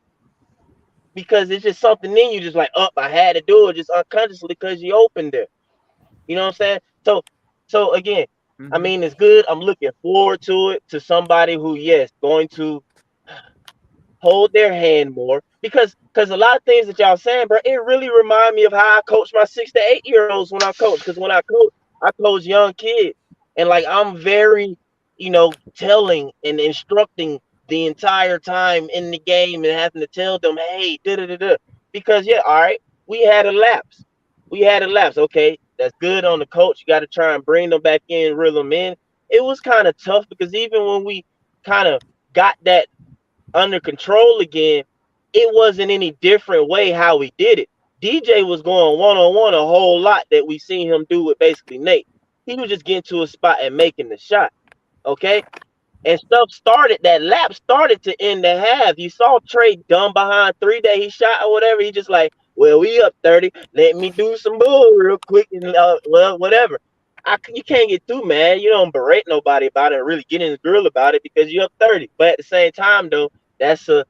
because it's just something in you, just like, I had to do it just unconsciously because you opened it. You know what I'm saying? So again, I mean, it's good. I'm looking forward to it, to somebody who, yes, going to hold their hand more, because a lot of things that y'all saying, bro, it really remind me of how I coach my 6 to 8 year olds when I coach. Because when I coach young kids, and like I'm very, telling and instructing the entire time in the game, and having to tell them, hey, because all right, we had a lapse. Okay, that's good on the coach. You got to try and bring them back in, reel them in. It was kind of tough, because even when we kind of got that under control again, it wasn't any different way how we did it. DJ was going one-on-one a whole lot that we seen him do with basically Nate. He was just getting to a spot and making the shot. Okay? And that lap started to end the half. You saw Trey dumb behind 3 that he shot or whatever. He just like, well, we up 30. Let me do some bull real quick, and whatever. You can't get too mad. You don't berate nobody about it and really get in the grill about it, because you're up 30. But at the same time, though, that's a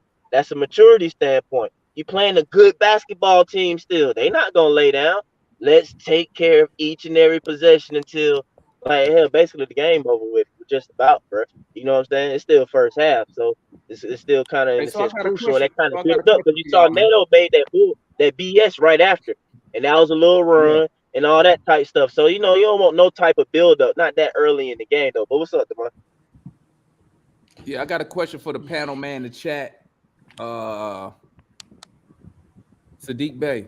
maturity standpoint. You playing a good basketball team still. They not gonna lay down. Let's take care of each and every possession until, like, hell, basically the game over with. Just about, bro. You know what I'm saying? It's still first half, so it's still kind of in a sense crucial. And that kind of built up, because you saw Neto made that BS right after, and that was a little run and all that type stuff. So you don't want no type of build up, not that early in the game though. But what's up, Demar? Yeah, I got a question for the panel, man, in the chat. Sadiq Bey,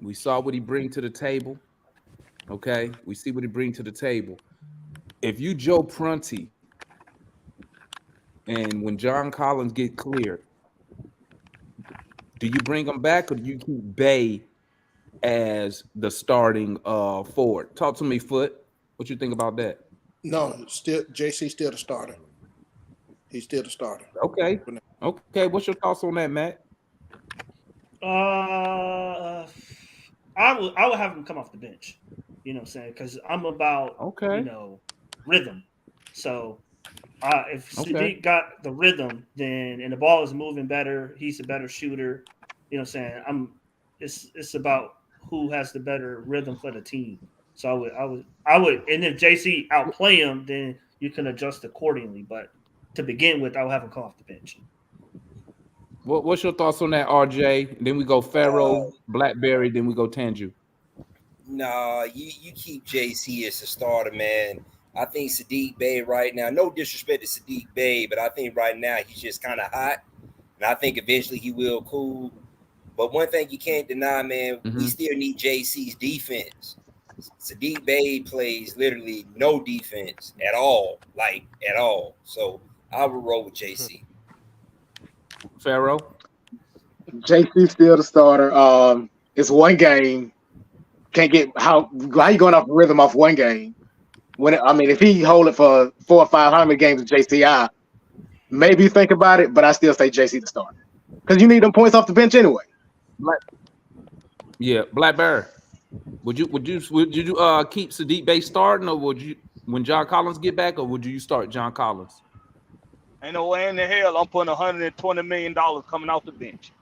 we saw what he bring to the table. Okay, we see what he bring to the table. If you Joe Prunty, and when John Collins get cleared, do you bring him back, or do you keep Bey as the starting forward? Talk to me, Foot. What you think about that? No, JC still the starter. He's still the starter. Okay. What's your thoughts on that, Matt? I would have him come off the bench. You know what I'm saying? Because I'm about rhythm. So if Sadiq got the rhythm, then and the ball is moving better, he's a better shooter. You know what I'm saying? It's about who has the better rhythm for the team. So I would, and if JC outplay him, then you can adjust accordingly. But to begin with, I would have him come off the bench. What's your thoughts on that, RJ? Then we go Pharaoh, Blackberry, then we go Tanju. Nah, you keep JC as the starter, man. I think Sadiq Bey right now, no disrespect to Sadiq Bey, but I think right now he's just kind of hot. And I think eventually he will cool. But one thing you can't deny, man, we still need JC's defense. Sadiq Bey plays literally no defense at all, like at all. So I would roll with JC. Pharaoh? JC still the starter. It's one game. Can't get how you going off rhythm off one game. If he hold it for 4 or 5, how many games of JCI? Maybe think about it, but I still say JC the starter because you need them points off the bench anyway. Blackberry. Would you keep Sadiq Bey starting, or would you when John Collins get back, or would you start John Collins? Ain't no way in the hell I'm putting $120 million coming off the bench.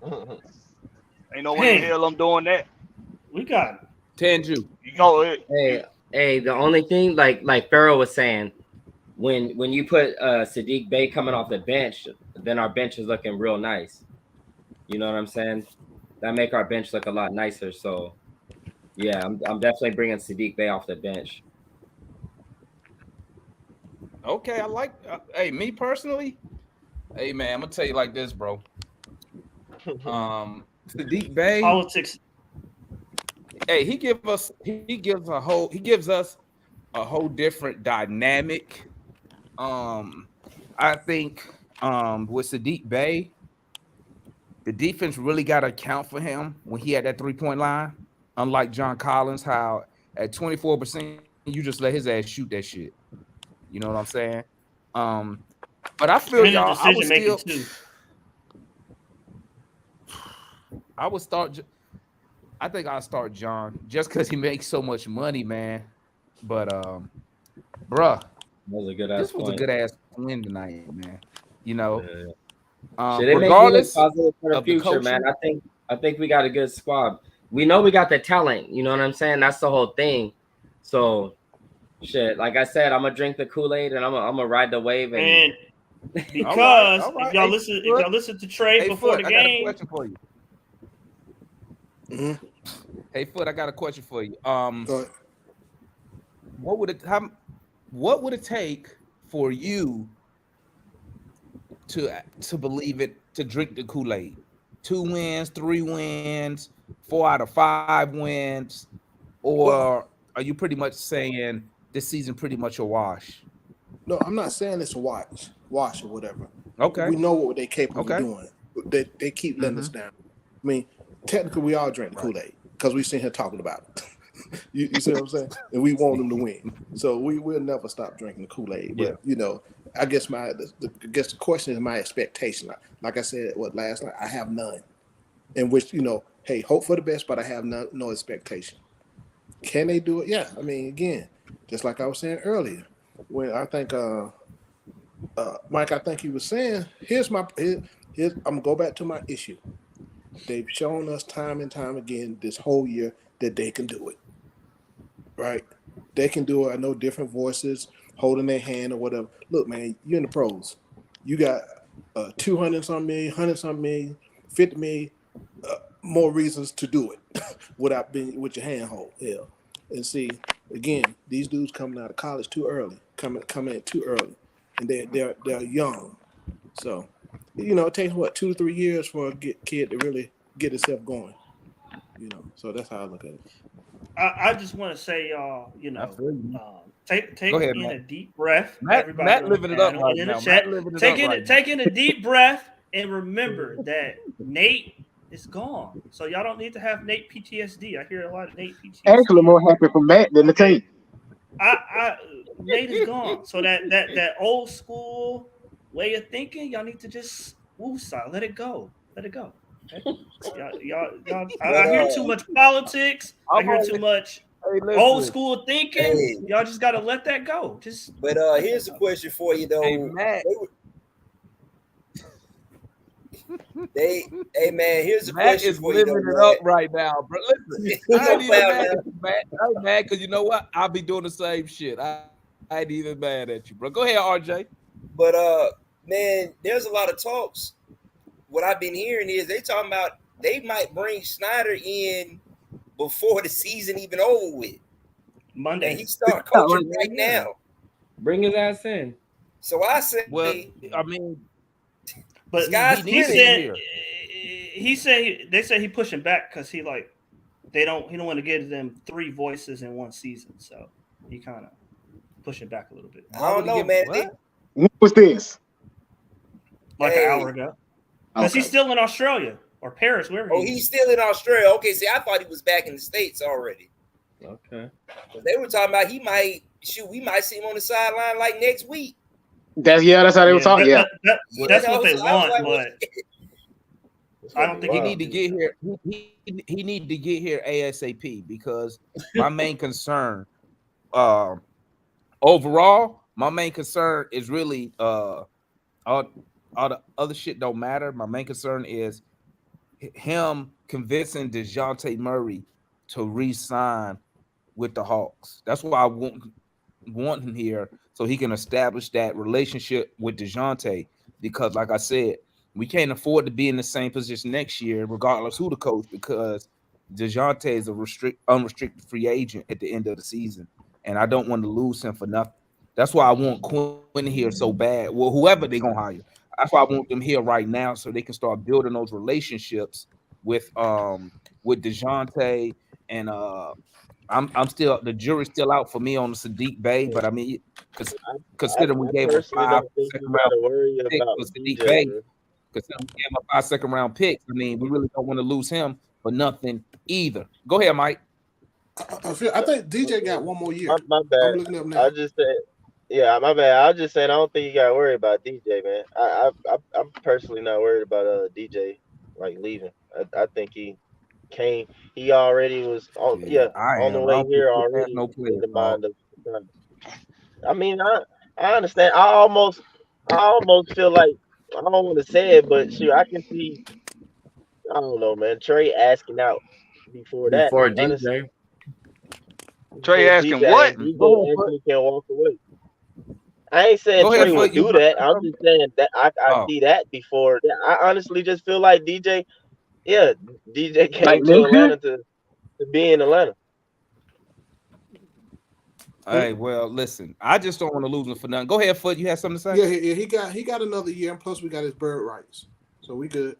Ain't no way in the hell I'm doing that. We got Tanju. You know it. Hey, the only thing like Pharaoh was saying, when you put Sadiq Bey coming off the bench, then our bench is looking real nice. You know what I'm saying? That make our bench look a lot nicer. So, yeah, I'm definitely bringing Sadiq Bey off the bench. Okay, I like. Hey, me personally, hey man, I'm gonna tell you like this, bro. Sadiq Bey politics. Hey, he gives us a whole different dynamic. I think with Sadiq Bey, the defense really got to account for him when he had that 3-point line. Unlike John Collins, how at 24%, you just let his ass shoot that shit. You know what I'm saying? But I feel y'all. I think I'll start John just because he makes so much money, man. But bruh, this was a good ass win tonight, man. You know. Yeah. Regardless positive for the of future, the coaching, man. I think we got a good squad. We know we got the talent. You know what I'm saying? That's the whole thing. So, shit. Like I said, I'm gonna drink the Kool-Aid and I'm gonna ride the wave. And because if y'all listen to Trey before the game, I got a question for you. Hey, Foot, I got a question for you. What would it take for you to believe it, to drink the Kool-Aid? 2 wins, 3 wins, 4 out of 5 wins, or are you pretty much saying this season pretty much a wash? No, I'm not saying it's a wash or whatever. Okay, we know what they're capable of doing. They keep letting us down. I mean, technically, we all drink the Kool-Aid because we've seen him talking about it. you see what I'm saying? And we want them to win. So we'll never stop drinking the Kool-Aid. But, I guess the question is my expectation. Like I said, last night, I have none. In which, hey, hope for the best, but I have no expectation. Can they do it? Yeah. I mean, again, just like I was saying earlier, when I think, Mike, I think he was saying, here's I'm going to go back to my issue. They've shown us time and time again this whole year that they can do it, right? They can do it. I know different voices holding their hand or whatever. Look, man, you're in the pros. You got 200-something million, 100-something million, 50 million, more reasons to do it without being with your hand hold. Yeah. And see, again, these dudes coming out of college too early, coming in too early, and they're young. So, it takes 2 to 3 years for a kid to really get himself going. So that's how I look at it. I just want to say, take ahead, in Matt. a deep breath. Matt living it up right now. Take in a deep breath and remember that Nate is gone. So y'all don't need to have Nate PTSD. I hear a lot of Nate PTSD. Actually, more happy for Matt than the team. Nate is gone. So that old school way of thinking, y'all need to just woosah, let it go. Let it go. Okay? Y'all, I hear too much politics. I hear too much old school thinking. Hey. Y'all just gotta let that go. But here's a question for you though. Hey, Matt. Hey man, here's a Matt question is for you living though. it up right now, bro. Listen, I ain't even mad at you, Matt. I ain't mad because you know what? I'll be doing the same shit. I ain't even mad at you, bro. Go ahead, RJ. But man, there's a lot of talks what I've been hearing is they talking about they might bring Snyder in before the season even over with. Monday. And he start coaching right now. Bring his ass in. So I say, well, I mean, but he said they say he pushing back because he don't want to give them 3 voices in one season, so he kind of pushing back a little bit. I don't know, man. What was this? Like an hour ago, because he's still in Australia or Paris, wherever. He's still in Australia. Okay, see, I thought he was back in the States already. Okay. They were talking about we might see him on the sideline like next week. That's how they were talking. That's what they want, but I don't think he need to get here. He need to get here ASAP because my main concern, overall, my main concern is really all the other shit don't matter. My main concern is him convincing DeJounte Murray to re-sign with the Hawks. That's why I want him here so he can establish that relationship with DeJounte. Because, like I said, we can't afford to be in the same position next year, regardless who the coach, because DeJounte is a unrestricted free agent at the end of the season, and I don't want to lose him for nothing. That's why I want Quinn here so bad. Well, whoever they're gonna hire, that's why I want them here right now so they can start building those relationships with DeJounte and I'm still, the jury's still out for me on the Sadiq Bey, but I mean, considering we gave him 5 second-round picks for Sadiq Bey, considering we gave him 5 second-round picks, I mean, we really don't want to lose him for nothing either. Go ahead, Mike. I think DJ got one more year. My bad. I'm looking up now. I just said, yeah, my bad. I was just saying, I don't think you got to worry about DJ, man. I'm personally not worried about DJ like leaving. I think he came. He already was on. Yeah, on the way here already. No in the mind of. I mean, I understand. I almost feel like I don't want to say it, but shoot, I can see. I don't know, man. Trey asking out before that. Before DJ. Trey asking what? DJ Anthony can walk away. I ain't saying Trey would do that. I'm just saying that I see that before. I honestly just feel like DJ came to Atlanta to be in Atlanta. All right, well, listen, I just don't want to lose him for nothing. Go ahead, Foot. You have something to say? Yeah, he got another year, and plus we got his bird rights, so we good.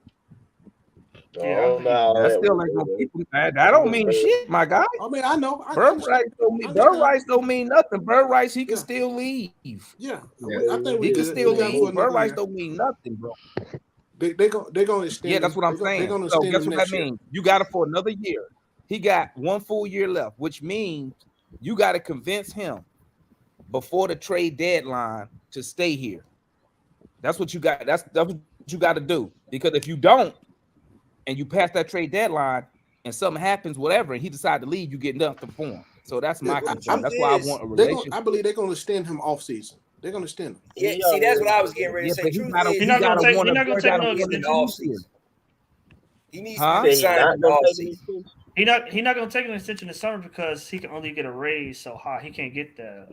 Yeah, that still ain't gonna keep him. That don't mean shit, my guy. I mean, I know. Bird rights don't mean nothing. Bird rights, he can still leave. Yeah, I think he can still leave. Bird rights don't mean nothing, bro. They're gonna extend. Yeah, that's what I'm saying. So guess what that means? You got it for another year. He got 1 full year left, which means you got to convince him before the trade deadline to stay here. That's what you got. That's what you got to do. Because if you don't, and you pass that trade deadline, and something happens, whatever, and he decides to leave, you get nothing for him. So that's my concern. That's why I want a relationship. I believe they're going to extend him off season. They're going to extend him. Yeah, see, that's what I was getting ready to say. He's not going to take no extension. He needs to be signed off season. He's not going to take an extension this summer because he can only get a raise so high. He can't get the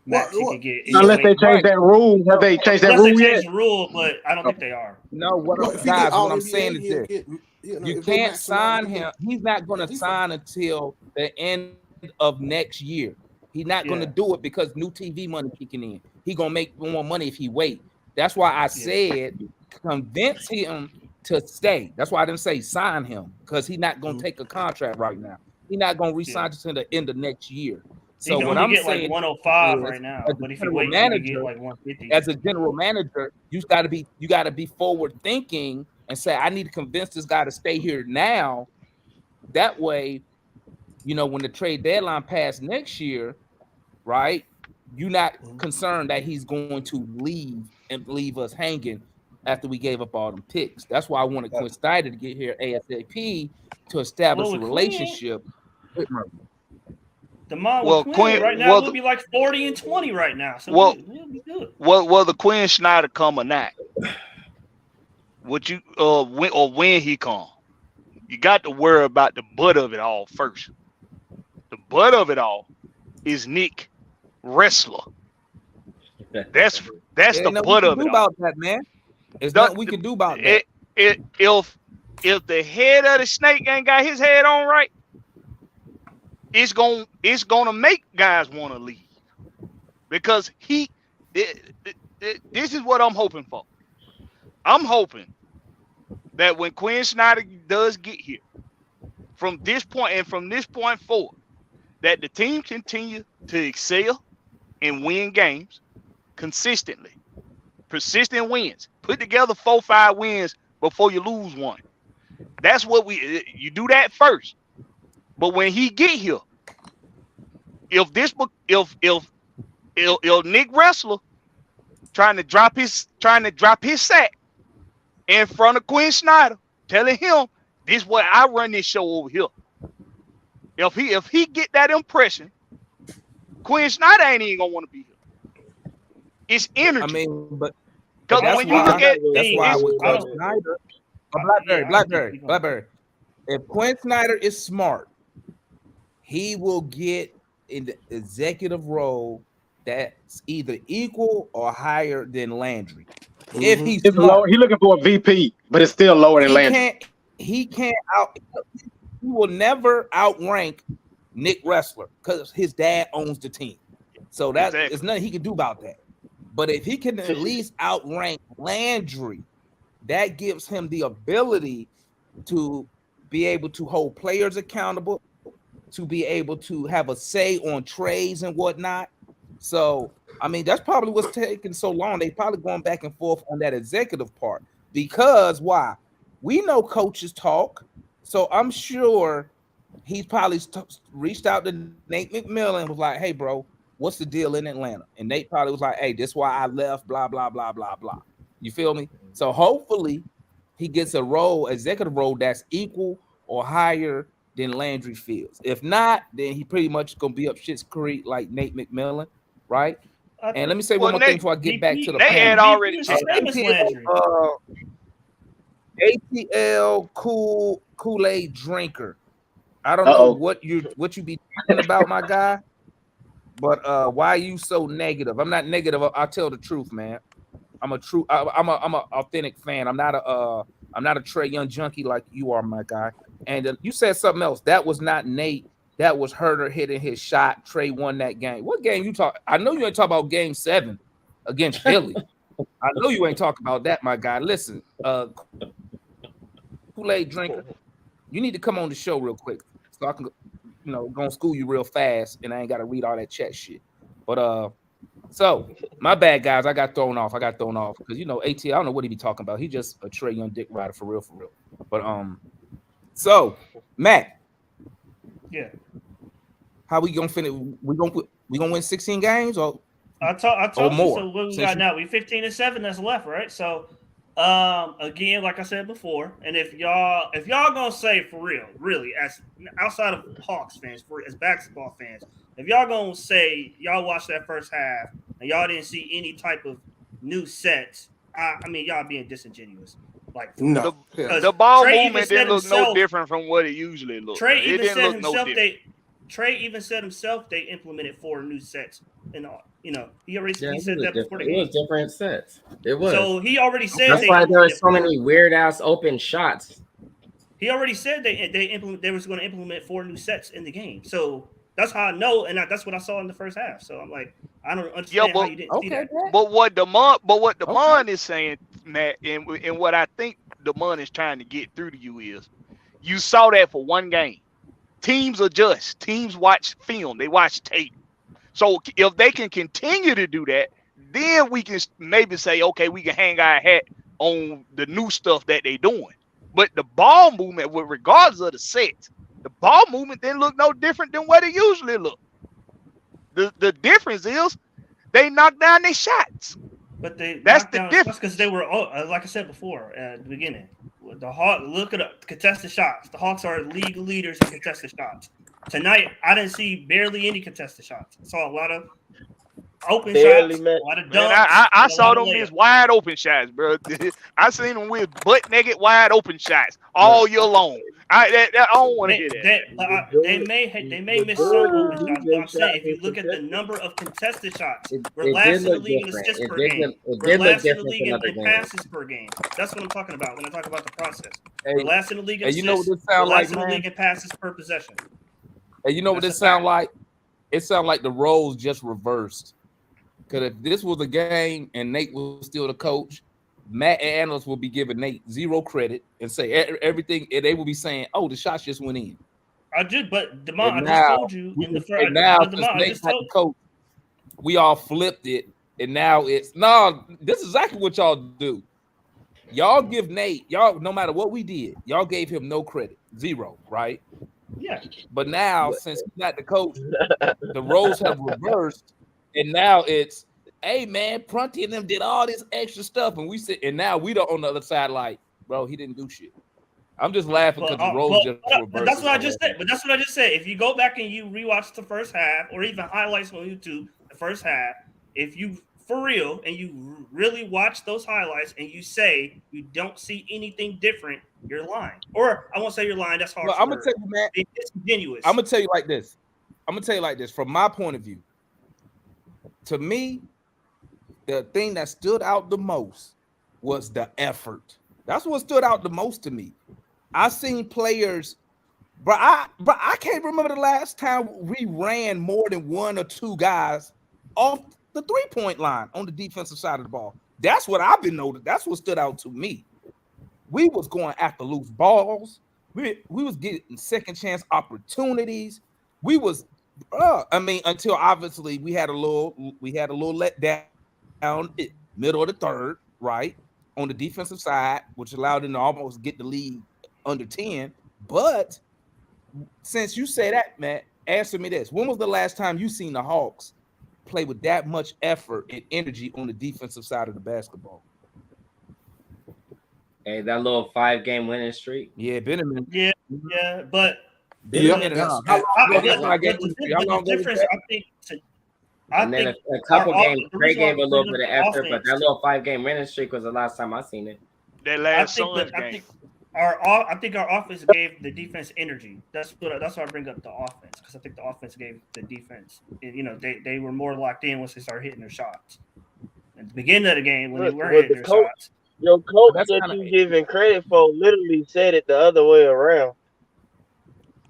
max he can get. Unless they change that rule. Have they changed that rule yet? The rule, but I don't think they are. No, what I'm saying is this. You can't sign him. He's not going to sign until the end of next year. He's not going to do it because new TV money kicking in. He's going to make more money if he wait. That's why I said convince him to stay. That's why I didn't say sign him, because he's not going to take a contract right now. He's not going to resign until the end of next year. So what I'm saying, like 105 right now, but if you wait, you get like 150. As a general manager, you got to be forward thinking and say, I need to convince this guy to stay here now. That way, when the trade deadline passes next year, right? You're not concerned that he's going to leave and leave us hanging after we gave up all them picks. That's why I wanted Quinn Snyder to get here ASAP to establish a relationship with Murray. Quinn right now would be like 40-20 right now. So we'll be good. Whether Quinn Snyder come or not, when he come, you got to worry about the butt of it all first. The butt of it all is Nick Wrestler. That's the butt of it. About that, man. There's nothing we can do about that. if the head of the snake ain't got his head on right, it's gonna make guys want to leave because this is what I'm hoping for. I'm hoping that when Quinn Snyder does get here, from this point and from this point forward, that the team continue to excel and win games consistently. Persistent wins. Put together 4-5 wins before you lose one. That's what you do that first. But when he get here, if Nick Wrestler trying to drop his sack in front of Quinn Snyder, telling him this is what I run this show over here. If he get that impression, Quinn Snyder ain't even gonna want to be here. It's energy. I mean, but because when you look at that's why with Coach Snyder, Blackberry. If Quinn Snyder is smart, he will get in the executive role that's either equal or higher than Landry. If he's low, he's looking for a VP, but it's still lower than Landry. He will never outrank Nick Wrestler because his dad owns the team. So there's nothing he can do about that. But if he can at least outrank Landry, that gives him the ability to be able to hold players accountable, to be able to have a say on trades and whatnot. So, I mean, that's probably what's taking so long. They probably going back and forth on that executive part. Because why? We know coaches talk. So I'm sure he's probably reached out to Nate McMillan and was like, hey, bro, what's the deal in Atlanta? And Nate probably was like, hey, this is why I left, blah, blah, blah, blah, blah. You feel me? So hopefully he gets a role, executive role that's equal or higher than Landry Fields. If not, then he pretty much going to be up shit's creek like Nate McMillan, right? And let me say one more thing before I get back to the panel. They had already ATL Kool-Aid drinker. I don't know what you be talking about, my guy. But why are you so negative? I'm not negative. I'll tell the truth, man. I'm a authentic fan. I'm not a Trae Young junkie like you are, my guy. And you said something else. That was not Nate. That was Herter hitting his shot. Trae won that game. What game you talk? I know you ain't talking about Game 7 against Philly. I know you ain't talking about that, my guy. Listen, Kool-Aid drinker, you need to come on the show real quick so I can, go school you real fast, and I ain't got to read all that chat shit. But so my bad, guys. I got thrown off because AT. I don't know what he be talking about. He just a Trae Young dick rider for real. But so Matt, yeah, how we gonna finish? We gonna win 16 games or? I told you. More. So what we got now? We 15-7 that's left, right? So again, like I said before, and if y'all gonna say for real, really, as outside of Hawks fans, as basketball fans, if y'all gonna say y'all watched that first half and y'all didn't see any type of new sets, I mean y'all being disingenuous. Like no, the ball movement didn't look no different from what it usually looked. Trae even said himself Trae even said himself they implemented 4 new sets and all. He already said that before the game. It was different sets. It was. So he already said that's why there were so many weird ass open shots. He already said they was going to implement 4 new sets in the game. So that's how I know, and that's what I saw in the first half. So I'm like, I don't understand how you didn't see that. But what Damon is saying, Matt, and what I think Damon is trying to get through to you is, you saw that for one game. Teams adjust. Teams watch film. They watch tape. So if they can continue to do that, then we can maybe say, okay, we can hang our hat on the new stuff that they're doing. But the ball movement, regardless of the sets, the ball movement didn't look no different than what it usually looked. The difference is they knocked down their shots. But that's the difference because they were, like I said before at the beginning, the Hawks, look at contested shots. The Hawks are league leaders in contested shots. Tonight, I didn't see barely any contested shots. I saw a lot of open shots, a lot of dunks. I saw them as wide open shots, bro. I seen them with butt naked wide open shots all year long. I don't want to hear that. They may miss some open shots, but I'm saying if you look at the number of contested shots, we're last in the league in assists per game. We're last in the league in passes per game. That's what I'm talking about when I talk about the process. We're last in the league in assists. You know what this we're sound last like, in the man? league in passes per possession. And you know what this sound like? It sounds like the roles just reversed. Because if this was a game and Nate was still the coach, Matt and analysts will be giving Nate zero credit and say everything, and they will be saying, "Oh, the shots just went in." I did, but Demond, I just told you in the first. And now, since Nate's not the coach, we all flipped it, and now it's no. This is exactly what y'all do. Y'all give Nate, y'all, no matter what we did, y'all gave him no credit, zero, right? Yeah. But now, since he's not the coach, the roles have reversed, and now it's, hey man, Prunty and them did all this extra stuff, and we sit, and now we don't on the other side like, bro, he didn't do shit. I'm just laughing because the roles just reversed. That's what I just said. But that's what I just said. If you go back and you rewatch the first half, or even highlights on YouTube, the first half, if you for real and you really watch those highlights and you say you don't see anything different, you're lying. Or I won't say you're lying. That's hard. I'm gonna tell you, man. It's disingenuous. I'm gonna tell you like this. From my point of view. To me, the thing that stood out the most was the effort. That's what stood out the most to me. I seen players, I can't remember the last time we ran more than one or two guys off the 3-point line on the defensive side of the ball. That's what I've been noticing. That's what stood out to me. We was going after loose balls. We was getting second chance opportunities. We was, until obviously we had a little letdown middle of the third, right, on the defensive side, which allowed them to almost get the lead under 10. But since you say that, Matt, answer me this: when was the last time you seen the Hawks play with that much effort and energy on the defensive side of the basketball? Hey, that little 5-game winning streak. Yeah, been a minute. Yeah, but the difference, I think a couple games, Trey gave a little bit of effort, but that little 5-game winning streak was the last time I seen it. That last Suns game. I think our offense gave the defense energy. That's why I bring up the offense, because I think the offense gave the defense. They were more locked in once they started hitting their shots. At the beginning of the game, when they were hitting their shots. Your coach that you giving credit for literally said it the other way around.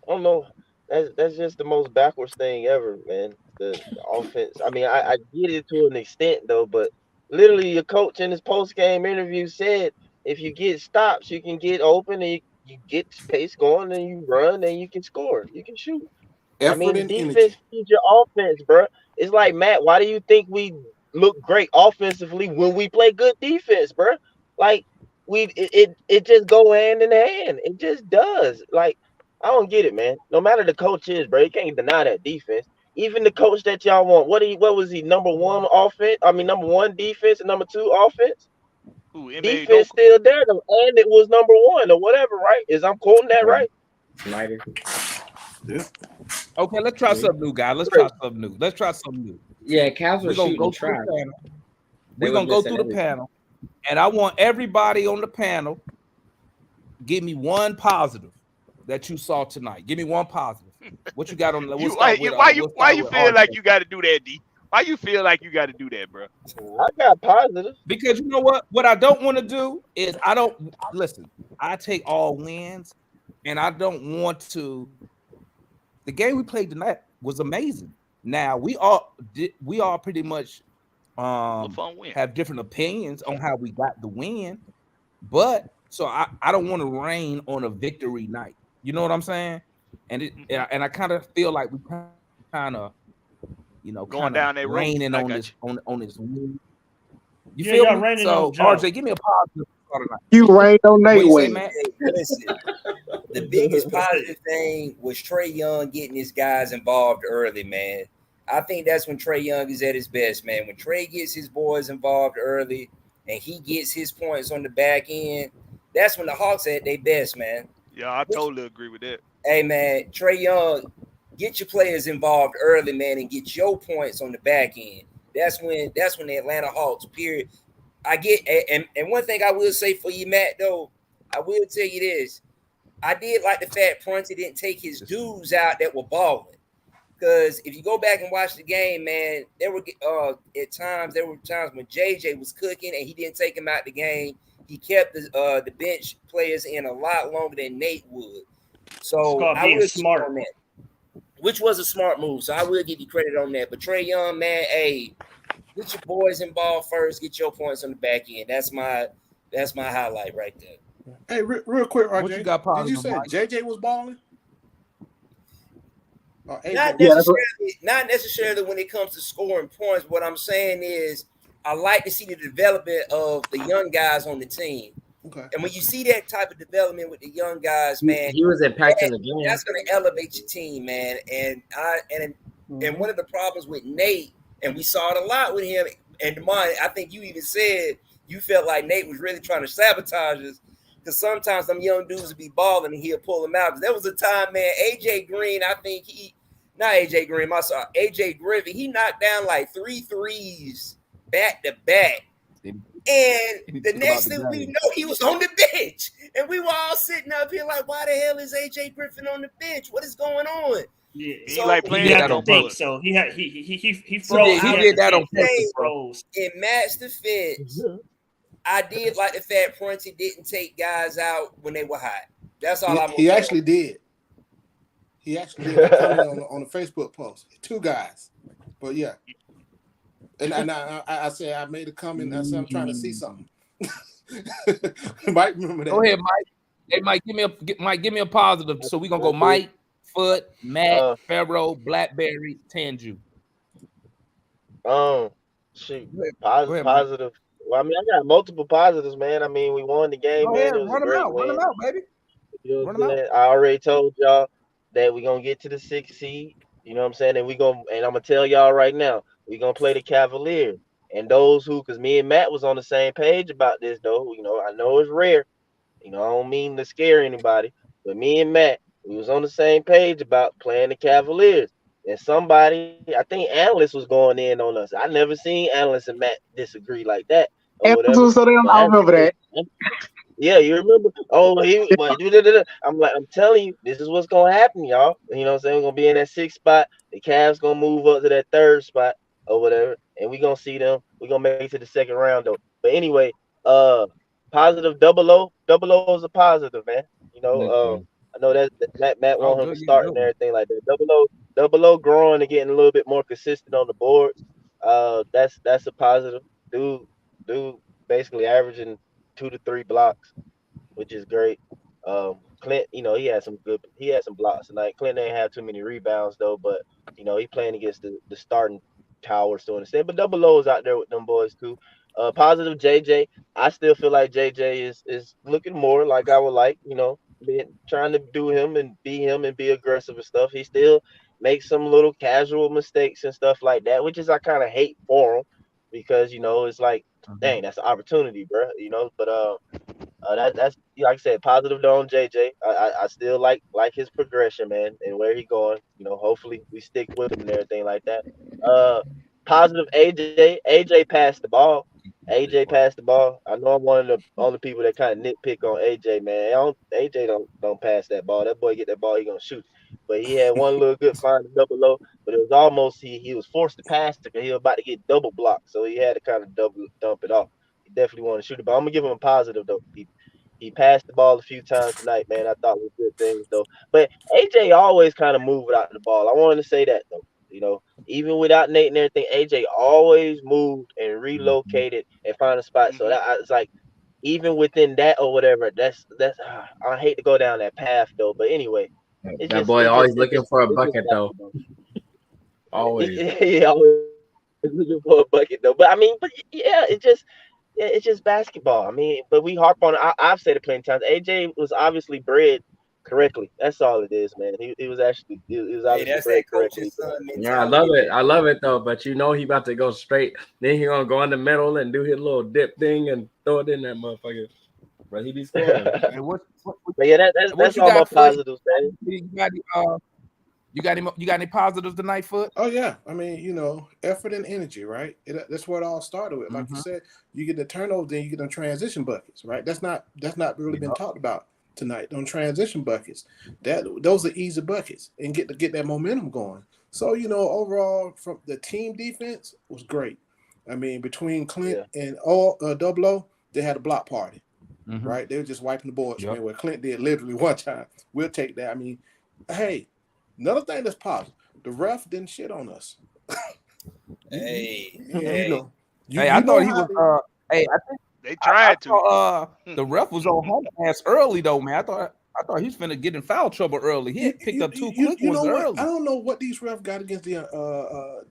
I don't know. That's just the most backwards thing ever, man. The offense. I mean, I get it to an extent though, but literally your coach in his post-game interview said if you get stops, you can get open and you get space going and you run and you can score. You can shoot. Defense feeds your offense, bro. It's like, Matt, why do you think we look great offensively when we play good defense, bro? Like it just go hand in hand. It just does. Like, I don't get it, man. No matter the coach is, bro, you can't deny that defense. Even the coach that y'all want, what was he? Number one defense and number 2 offense. Defense still there though, and it was number 1 or whatever, right? I'm quoting that right? Snyder. Yeah. Okay, let's try something new, guys. Let's try something new. Yeah, Cavs were shooting go trash. We're gonna go through the panel, and I want everybody on the panel give me one positive that you saw tonight. Give me one positive. What you got on the? Why you feel like you got to do that, D? Why you feel like you got to do that, bro? I got positive. Because you know what? What I don't want to do is I take all wins, and I don't want to. The game we played tonight was amazing. Now we all pretty much have different opinions on how we got the win, but so I don't want to rain on a victory night. You know what I'm saying? And I kind of feel like we kind of, going down there raining on this win. You feel me? So RJ, give me a positive. You rained on Nate Wayne. Listen, the biggest positive thing was Trae Young getting his guys involved early, man. I think that's when Trae Young is at his best, man. When Trae gets his boys involved early and he gets his points on the back end, that's when the Hawks are at their best, man. Yeah, I totally agree with that. Hey, man, Trae Young, get your players involved early, man, and get your points on the back end. That's when the Atlanta Hawks, period. I get, and one thing I will say for you, Matt, though, I will tell you this. I did like the fact Prunty didn't take his dudes out that were balling. Because if you go back and watch the game, man, there were times when JJ was cooking and he didn't take him out the game. He kept the bench players in a lot longer than Nate would. So I would smart on that, which was a smart move. So I will give you credit on that. But Trae Young, man, hey, get your boys involved first. Get your points on the back end. That's my highlight right there. Hey, real quick, RJ. What you got, did you say Mike? JJ was balling? Not necessarily when it comes to scoring points. What I'm saying is I like to see the development of the young guys on the team. Okay. And when you see that type of development with the young guys, man, he was impacting the game. That's going to elevate your team, man. And one of the problems with Nate, and we saw it a lot with him, and Demond, I think you even said you felt like Nate was really trying to sabotage us. Because sometimes them young dudes would be balling and he'll pull them out. Because there was a time, man, AJ Green, AJ Griffin, he knocked down like 3 threes back to back. And the next thing we know, he was on the bench. And we were all sitting up here like, why the hell is AJ Griffin on the bench? What is going on? Yeah, so, he like playing that on purpose. So he froze. He did that on purpose. In Matt's defense, I did like the fact Prunty didn't take guys out when they were hot. That's all I'm. He actually did. He actually did. on the Facebook post, 2 guys. But yeah, and I said I made a comment. I said I'm trying to see something. Mike, remember that? Go ahead, Mike. Hey, Mike, give me a positive. So we're gonna go Mike, Foot, Matt, Pharaoh, Blackberry, Tanju. Shoot, positive. Well, I mean, I got multiple positives, man. I mean, we won the game, man. It was a great win. Run them out, baby. You know what I'm saying? I already told y'all that we're gonna get to the 6th seed. You know what I'm saying? And I'm gonna tell y'all right now, we're gonna play the Cavaliers. And those who, because me and Matt was on the same page about this, though. You know, I know it's rare. You know, I don't mean to scare anybody, but me and Matt, we was on the same page about playing the Cavaliers. And somebody, I think analysts was going in on us. I never seen analysts and Matt disagree like that. I remember that. Yeah, you remember? Oh, I'm telling you, this is what's gonna happen, y'all. You know what I'm saying? We're gonna be in that 6th spot. The Cavs gonna move up to that 3rd spot or whatever, and we're gonna see them. We're gonna make it to the 2nd round though. But anyway, positive double O is a positive, man. You know, I know that Matt want him to start and everything like that. Double O growing and getting a little bit more consistent on the boards. That's a positive. Dude basically averaging 2 to 3 blocks, which is great. Clint, you know, he had some blocks tonight. Clint didn't have too many rebounds though, but you know, he playing against the starting towers to understand. But Double O is out there with them boys too. Positive JJ. I still feel like JJ is looking more like I would like, you know, trying to do him and be aggressive and stuff. He still makes some little casual mistakes and stuff like that, which is I kind of hate for him because, you know, it's like, dang, that's an opportunity, bro. You know, but that's like I said, positive though on JJ. I still like his progression, man, and where he going. You know, hopefully we stick with him and everything like that. Positive AJ. AJ passed the ball. AJ passed the ball. I know I'm one of the only people that kind of nitpick on AJ, man. AJ don't pass that ball. That boy get that ball, he gonna shoot. But he had one little good find to Double O, but it was almost he was forced to pass it because he was about to get double blocked, so he had to kind of dump it off. He definitely wanted to shoot it, but I'm gonna give him a positive though. He passed the ball a few times tonight, man. I thought was good things though. But AJ always kind of moved without the ball. I wanted to say that though. You know, even without Nate and everything, AJ always moved and relocated and found a spot. So that it's like, even within that or whatever, that's I hate to go down that path though. But anyway, that boy always looking for a bucket though. Always, yeah, always looking for a bucket though. But I mean, it's just basketball. I mean, but we harp on it. I've said it plenty of times. AJ was obviously bred correctly. That's all it is, man. He was obviously bred correctly. Yeah, I love it though. But you know he about to go straight. Then he gonna go in the middle and do his little dip thing and throw it in that motherfucker. But he be scoring. But yeah, that's all my positives, man. You got any positives tonight, Foot? Oh yeah, I mean, you know, effort and energy, right? That's where it all started with. Like you said, you get the turnovers, then you get the transition buckets, right? That's not really been talked about tonight on transition buckets. Those are easy buckets and get that momentum going. So, you know, overall, from the team defense was great. I mean, between Clint and Double O, they had a block party, right? They were just wiping the boards, man, what Clint did literally one time. We'll take that. I mean, hey, another thing that's positive, the ref didn't shit on us. Hey, I thought he was. I think they tried to. The ref was on Hunter ass early though, man. I thought he's finna get in foul trouble early. He had picked up two quick ones early. I don't know what these refs got against the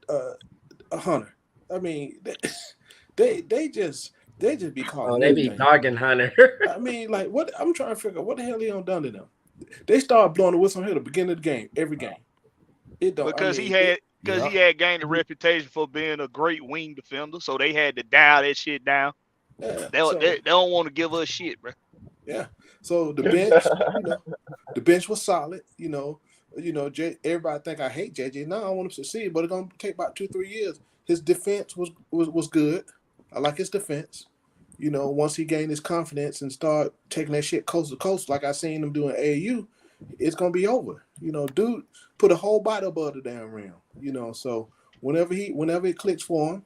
Hunter. I mean, they just be calling. Oh, they be dogging Hunter. I mean, like, what? I'm trying to figure out what the hell he done to them. They started blowing the whistle here at the beginning of the game, every game. It don't Because he had gained a reputation for being a great wing defender, so they had to dial that shit down. Yeah, they don't want to give us shit, bro. Yeah. So the bench, the bench was solid. You know, everybody think I hate JJ. No, I want him to succeed, but it's gonna take about 2-3 years. His defense was good. I like his defense. You know, once he gained his confidence and start taking that shit coast to coast, like I seen him doing AAU, it's gonna be over. You know, dude put a whole body above the damn rim. You know, so whenever it clicks for him,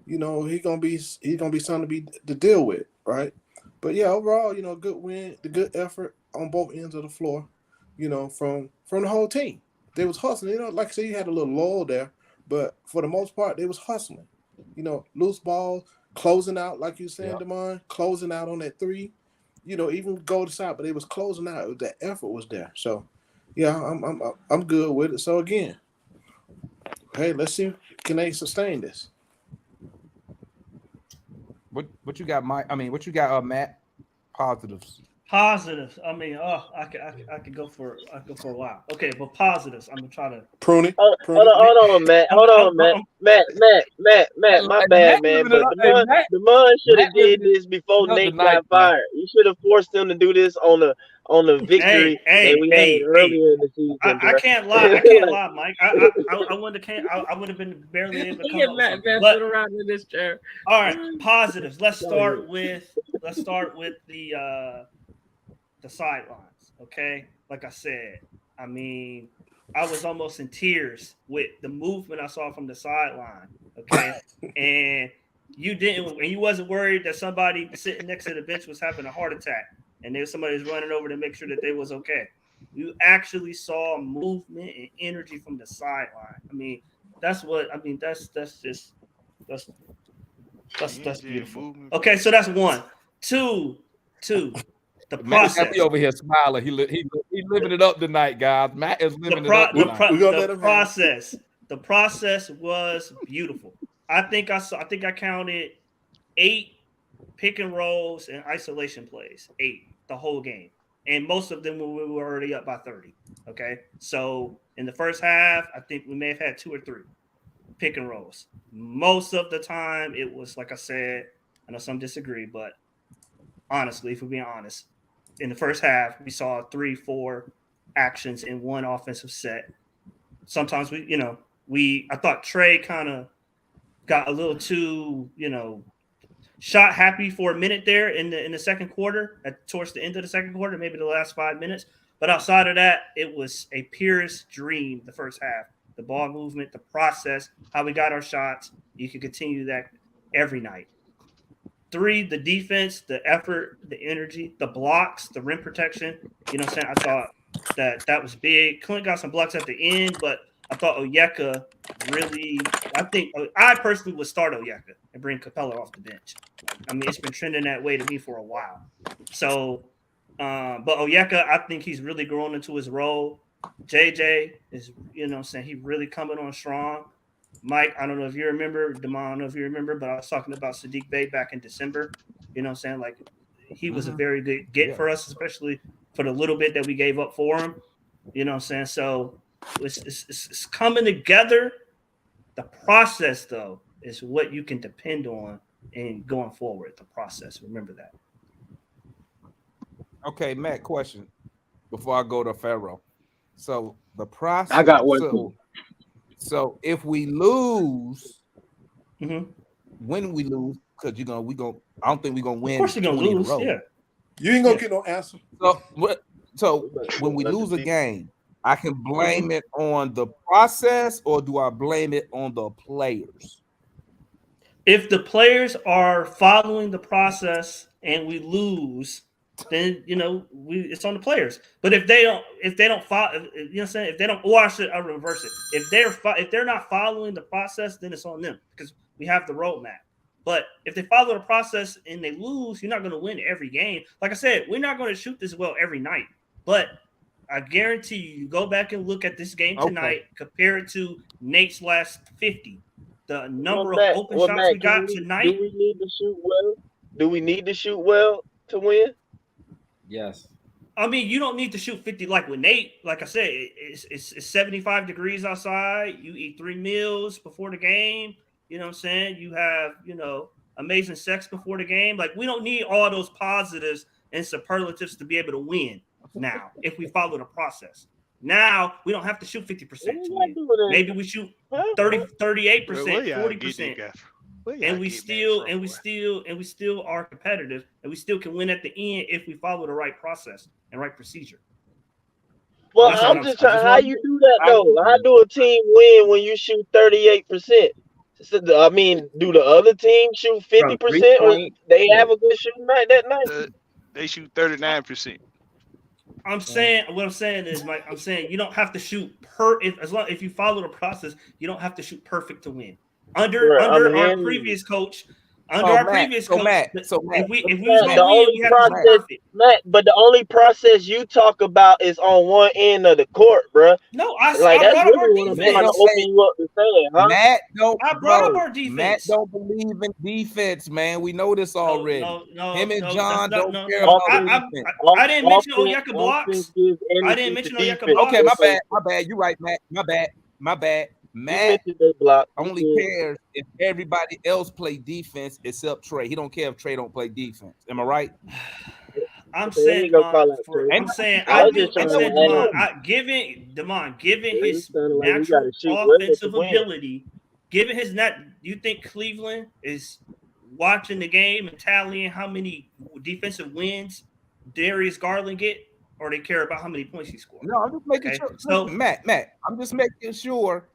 you know, he's gonna be something to deal with, right? But yeah, overall, you know, good win, the good effort on both ends of the floor, you know, from the whole team. They was hustling. You know, like I said, you had a little lull there, but for the most part, they was hustling. You know, loose balls, closing out, like you said, Damon, closing out on that three. You know, even go to side, but they was closing out. The effort was there. So, yeah, I'm good with it. So again, hey, let's see, can they sustain this? What you got, Mike? I mean, what you got, Matt? Positives. Positives. I mean, I could go for a while. Okay, but positives. I'm gonna try to pruning. Hold on, Matt. Matt. My bad, man. But Demond should have did this before Nate got fired. You should have forced him to do this on the victory that we had earlier in the season. I can't lie, Mike. I would have been barely able to come up. But around in this chair. All right, positives. Let's start with the sidelines. Okay, like I said, I mean, I was almost in tears with the movement I saw from the sideline. Okay, and you wasn't worried that somebody sitting next to the bench was having a heart attack, and there somebody was running over to make sure that they was okay. You actually saw movement and energy from the sideline. I mean, that's beautiful. Okay, so that's one. Two. The process. Matt be over here smiling. He living it up tonight, guys. Matt is living it up tonight. The process was beautiful. I think I counted 8 pick and rolls and isolation plays. 8 the whole game, and most of them we were already up by 30. Okay, so in the first half, I think we may have had 2 or 3 pick and rolls. Most of the time, it was like I said. I know some disagree, but honestly, if we're being honest, in the first half, we saw 3-4 actions in one offensive set. Sometimes I thought Trey kind of got a little too, shot happy for a minute there in the second quarter, towards the end of the second quarter, maybe the last 5 minutes. But outside of that, it was a purest dream the first half. The ball movement, the process, how we got our shots. You can continue that every night. 3, the defense, the effort, the energy, the blocks, the rim protection. You know what I'm saying? I thought that was big. Clint got some blocks at the end, but I thought Onyeka really – I personally would start Onyeka and bring Capella off the bench. I mean, it's been trending that way to me for a while. So, but Onyeka, I think he's really grown into his role. JJ is, he really coming on strong. Mike, I don't know if you remember, Damon, I don't know if you remember, but I was talking about Sadiq Bey back in December. You know what I'm saying? Like, he was a very good get for us, especially for the little bit that we gave up for him. You know what I'm saying? So it's coming together. The process, though, is what you can depend on in going forward. The process. Remember that. Okay, Matt, question before I go to Pharaoh. So the process. I got one too. So if we lose, when we lose, because I don't think we're gonna win. Of course, you're gonna lose. Yeah. You ain't gonna get no answer. So when we lose a game, I can blame it on the process, or do I blame it on the players? If the players are following the process and we lose, then it's on the players. But if they don't follow, you know what I'm saying? If they don't, or I'll reverse it. If they're not following the process, then it's on them because we have the roadmap. But if they follow the process and they lose, you're not going to win every game. Like I said, we're not going to shoot this well every night. But I guarantee you go back and look at this game tonight, compare it to Nate's last 50. The number of open shots we got tonight. Do we need to shoot well? Do we need to shoot well to win? Yes. I mean, you don't need to shoot 50 like with Nate. Like I said, it's 75 degrees outside. You eat 3 meals before the game. You know what I'm saying? You have, amazing sex before the game. Like, we don't need all those positives and superlatives to be able to win now if we follow the process. Now we don't have to shoot 50% to win. Maybe we shoot 38%, 40%. And we still are competitive, and we still can win at the end if we follow the right process and right procedure. Well, I'm just trying. How you do that though? How do a team win when you shoot 38%? I mean, do the other team shoot 50%, or they have a good shooting night that night? They shoot 39%. What I'm saying is, Mike, you don't have to shoot if you follow the process, you don't have to shoot perfect to win. Under our previous coach, Matt, if we Matt, but the only process you talk about is on one end of the court, bro. No, I brought up our defense. I brought up our defense. Matt don't believe in defense, man. We know this already. Him and John don't care about defense. I didn't mention Oyeka blocks. I didn't mention Oyeka blocks. Okay, my bad. You're right, Matt. My bad. Matt only cares if everybody else play defense except Trey. He don't care if Trey don't play defense. Am I right? I'm saying, given his natural offensive ability, given his you think Cleveland is watching the game and tallying how many defensive wins Darius Garland get, or they care about how many points he scored? No, I'm just making sure. So, Matt, I'm just making sure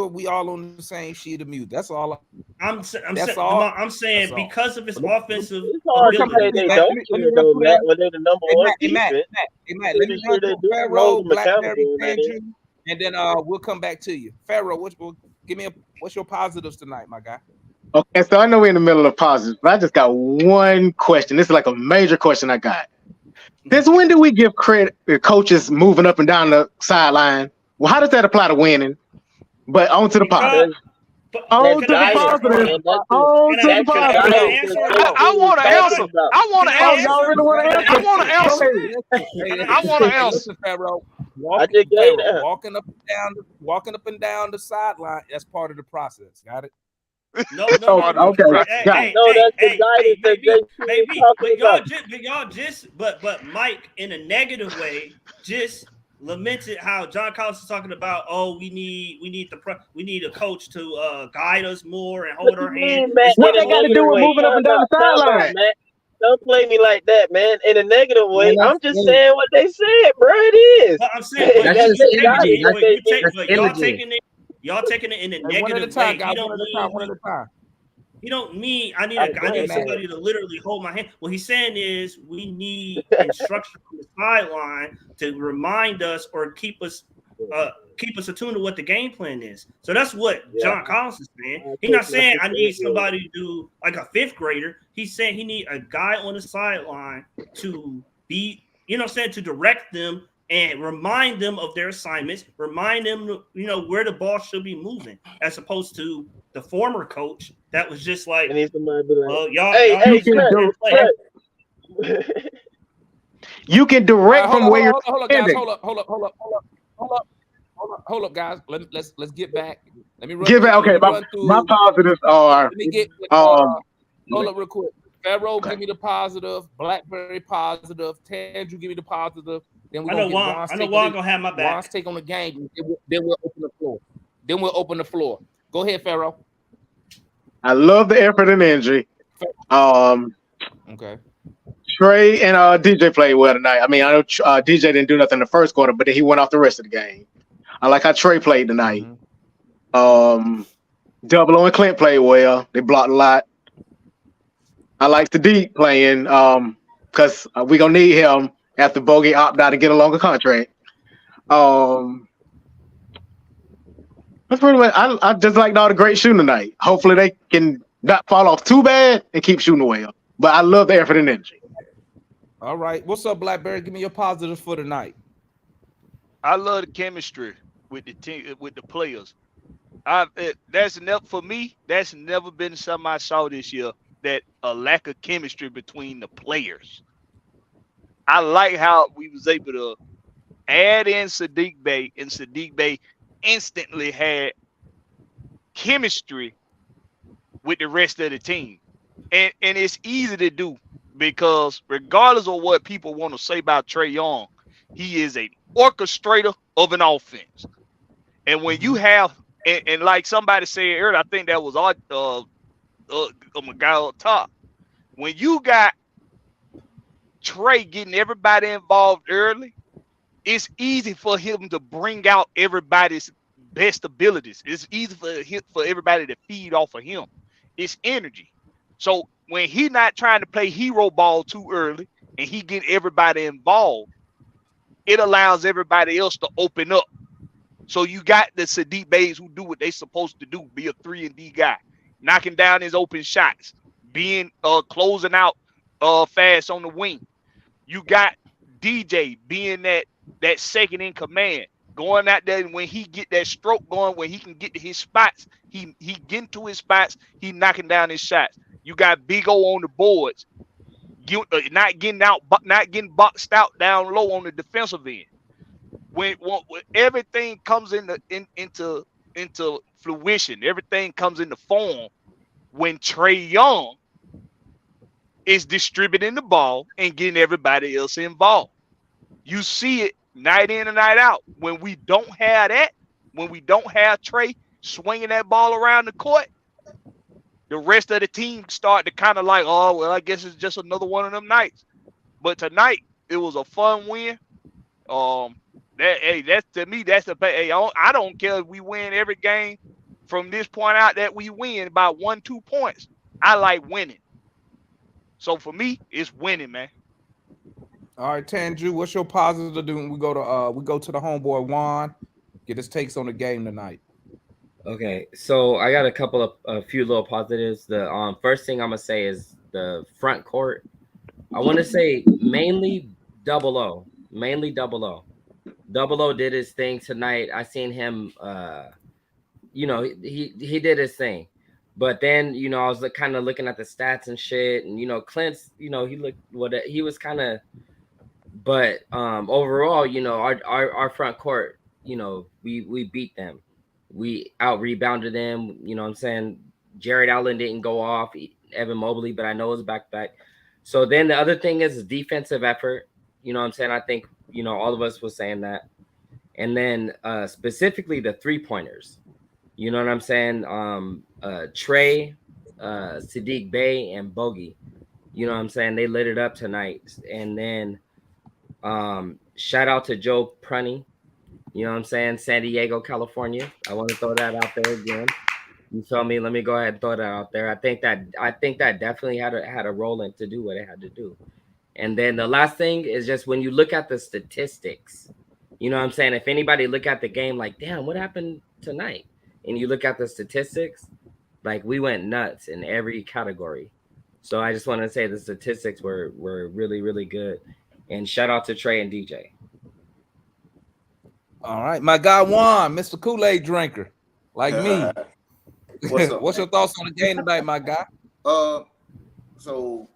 we all on the same sheet of music. That's all. I'm saying because of his offensive ability. They don't care though, Matt, when they're the number one defense. Matt, let me run through Pharaoh, Blackberry, Andrew, and then we'll come back to you. Pharaoh, what's your positives tonight, my guy? Okay, so I know we're in the middle of positives, but I just got one question. This is like a major question I got. Since when do we give credit to coaches moving up and down the sideline? Well, how does that apply to winning? But on to the positive. I want to answer. Pharaoh. Walking up and down the sideline. That's part of the process. Got it? No. Okay. But Mike, in a negative way, just lamented how John Collins is talking about. Oh, we need a coach to guide us more and hold our hand. What they got to do with moving up and down the sideline? Don't play me like that, man. In a negative way, I'm just saying what they said, bro. It is. But I'm saying, y'all taking it in a negative way. You don't need. I need somebody to literally hold my hand. What he's saying is, we need instruction from the sideline to remind us or keep us attuned to what the game plan is. So that's what John Collins is saying. He's not saying I need somebody to do like a fifth grader. He's saying he need a guy on the sideline to be, to direct them and remind them of their assignments, remind them, where the ball should be moving, as opposed to the former coach that was just like, you can direct from where you're standing. Hold up, guys. Let's get back. Let me run. Okay, my positives are. Let me get. Hold up, real quick. Pharaoh, give me the positive. Blackberry positive. Tandrew, give me the positive. Then we're gonna get Juan gonna have my back. Juan's take on the game. Then we'll open the floor. Go ahead, Pharaoh. I love the effort and energy. Okay. Trey and DJ played well tonight. I mean, I know DJ didn't do nothing in the first quarter, but then he went off the rest of the game. I like how Trey played tonight. Double O and Clint played well. They blocked a lot. I like Sadiq playing because we're going to need him after Bogey opt out to get a longer contract. That's pretty much. I just liked all the great shooting tonight. Hopefully they can not fall off too bad and keep shooting well. But I love the effort and energy. All right. What's up, Blackberry? Give me your positives for tonight. I love the chemistry with the team, with the players. That's never been something I saw this year, that a lack of chemistry between the players. I like how we was able to add in Sadiq Bey, and Sadiq Bey instantly had chemistry with the rest of the team. And it's easy to do because regardless of what people want to say about Trae Young, he is an orchestrator of an offense. And when you have, and like somebody said earlier, I think that was our guy up top. When you got Trae getting everybody involved early, it's easy for him to bring out everybody's best abilities. It's easy for everybody to feed off of him. It's energy. So when he not trying to play hero ball too early and he get everybody involved, it allows everybody else to open up. So you got the Sadiq Beys who do what they supposed to do, be a 3-and-D guy, knocking down his open shots, being closing out fast on the wing. You got DJ being that second in command, going out there, and when he get that stroke going, when he can get to his spots, he getting to his spots, he knocking down his shots. You got Big O on the boards, not getting boxed out down low on the defensive end. When everything comes into fruition, everything comes into form when Trae Young is distributing the ball and getting everybody else involved. You see it night in and night out. When we don't have that, when we don't have Trae swinging that ball around the court, the rest of the team start to kind of like, oh, well, I guess it's just another one of them nights. But tonight, it was a fun win. That's to me, that's the hey, I don't care if we win every game from this point out that we win by 1-2 points. I like winning. So for me, it's winning, man. All right, Tanju, what's your positive to do when we go to the homeboy Juan, get his takes on the game tonight? Okay, so I got a few little positives. The first thing I'm gonna say is the front court. I want to say mainly Double O. Double O did his thing tonight. I seen him. He did his thing. But then, I was kind of looking at the stats and shit, and Clint's, he looked he was kind of. But overall, our front court, we beat them. We out rebounded them. You know what I'm saying? Jared Allen didn't go off, Evan Mobley, but I know it's back. So then the other thing is defensive effort. You know what I'm saying? I think, all of us was saying that. And then specifically the 3-pointers. You know what I'm saying? Trae, Sadiq Bey, and Bogey. You know what I'm saying? They lit it up tonight. And then shout out to Joe Prunty. You know what I'm saying? San Diego, California. I want to throw that out there again. You feel me? Let me go ahead and throw that out there. I think that definitely had a role in to do what it had to do. And then the last thing is just when you look at the statistics, you know what I'm saying? If anybody look at the game like, damn, what happened tonight? And you look at the statistics, like we went nuts in every category. So I just want to say the statistics were really, really good. And shout out to Trae and DJ. All right, my guy Juan, Mr. Kool-Aid drinker, like me. What's up, What's your thoughts on the game tonight, my guy? So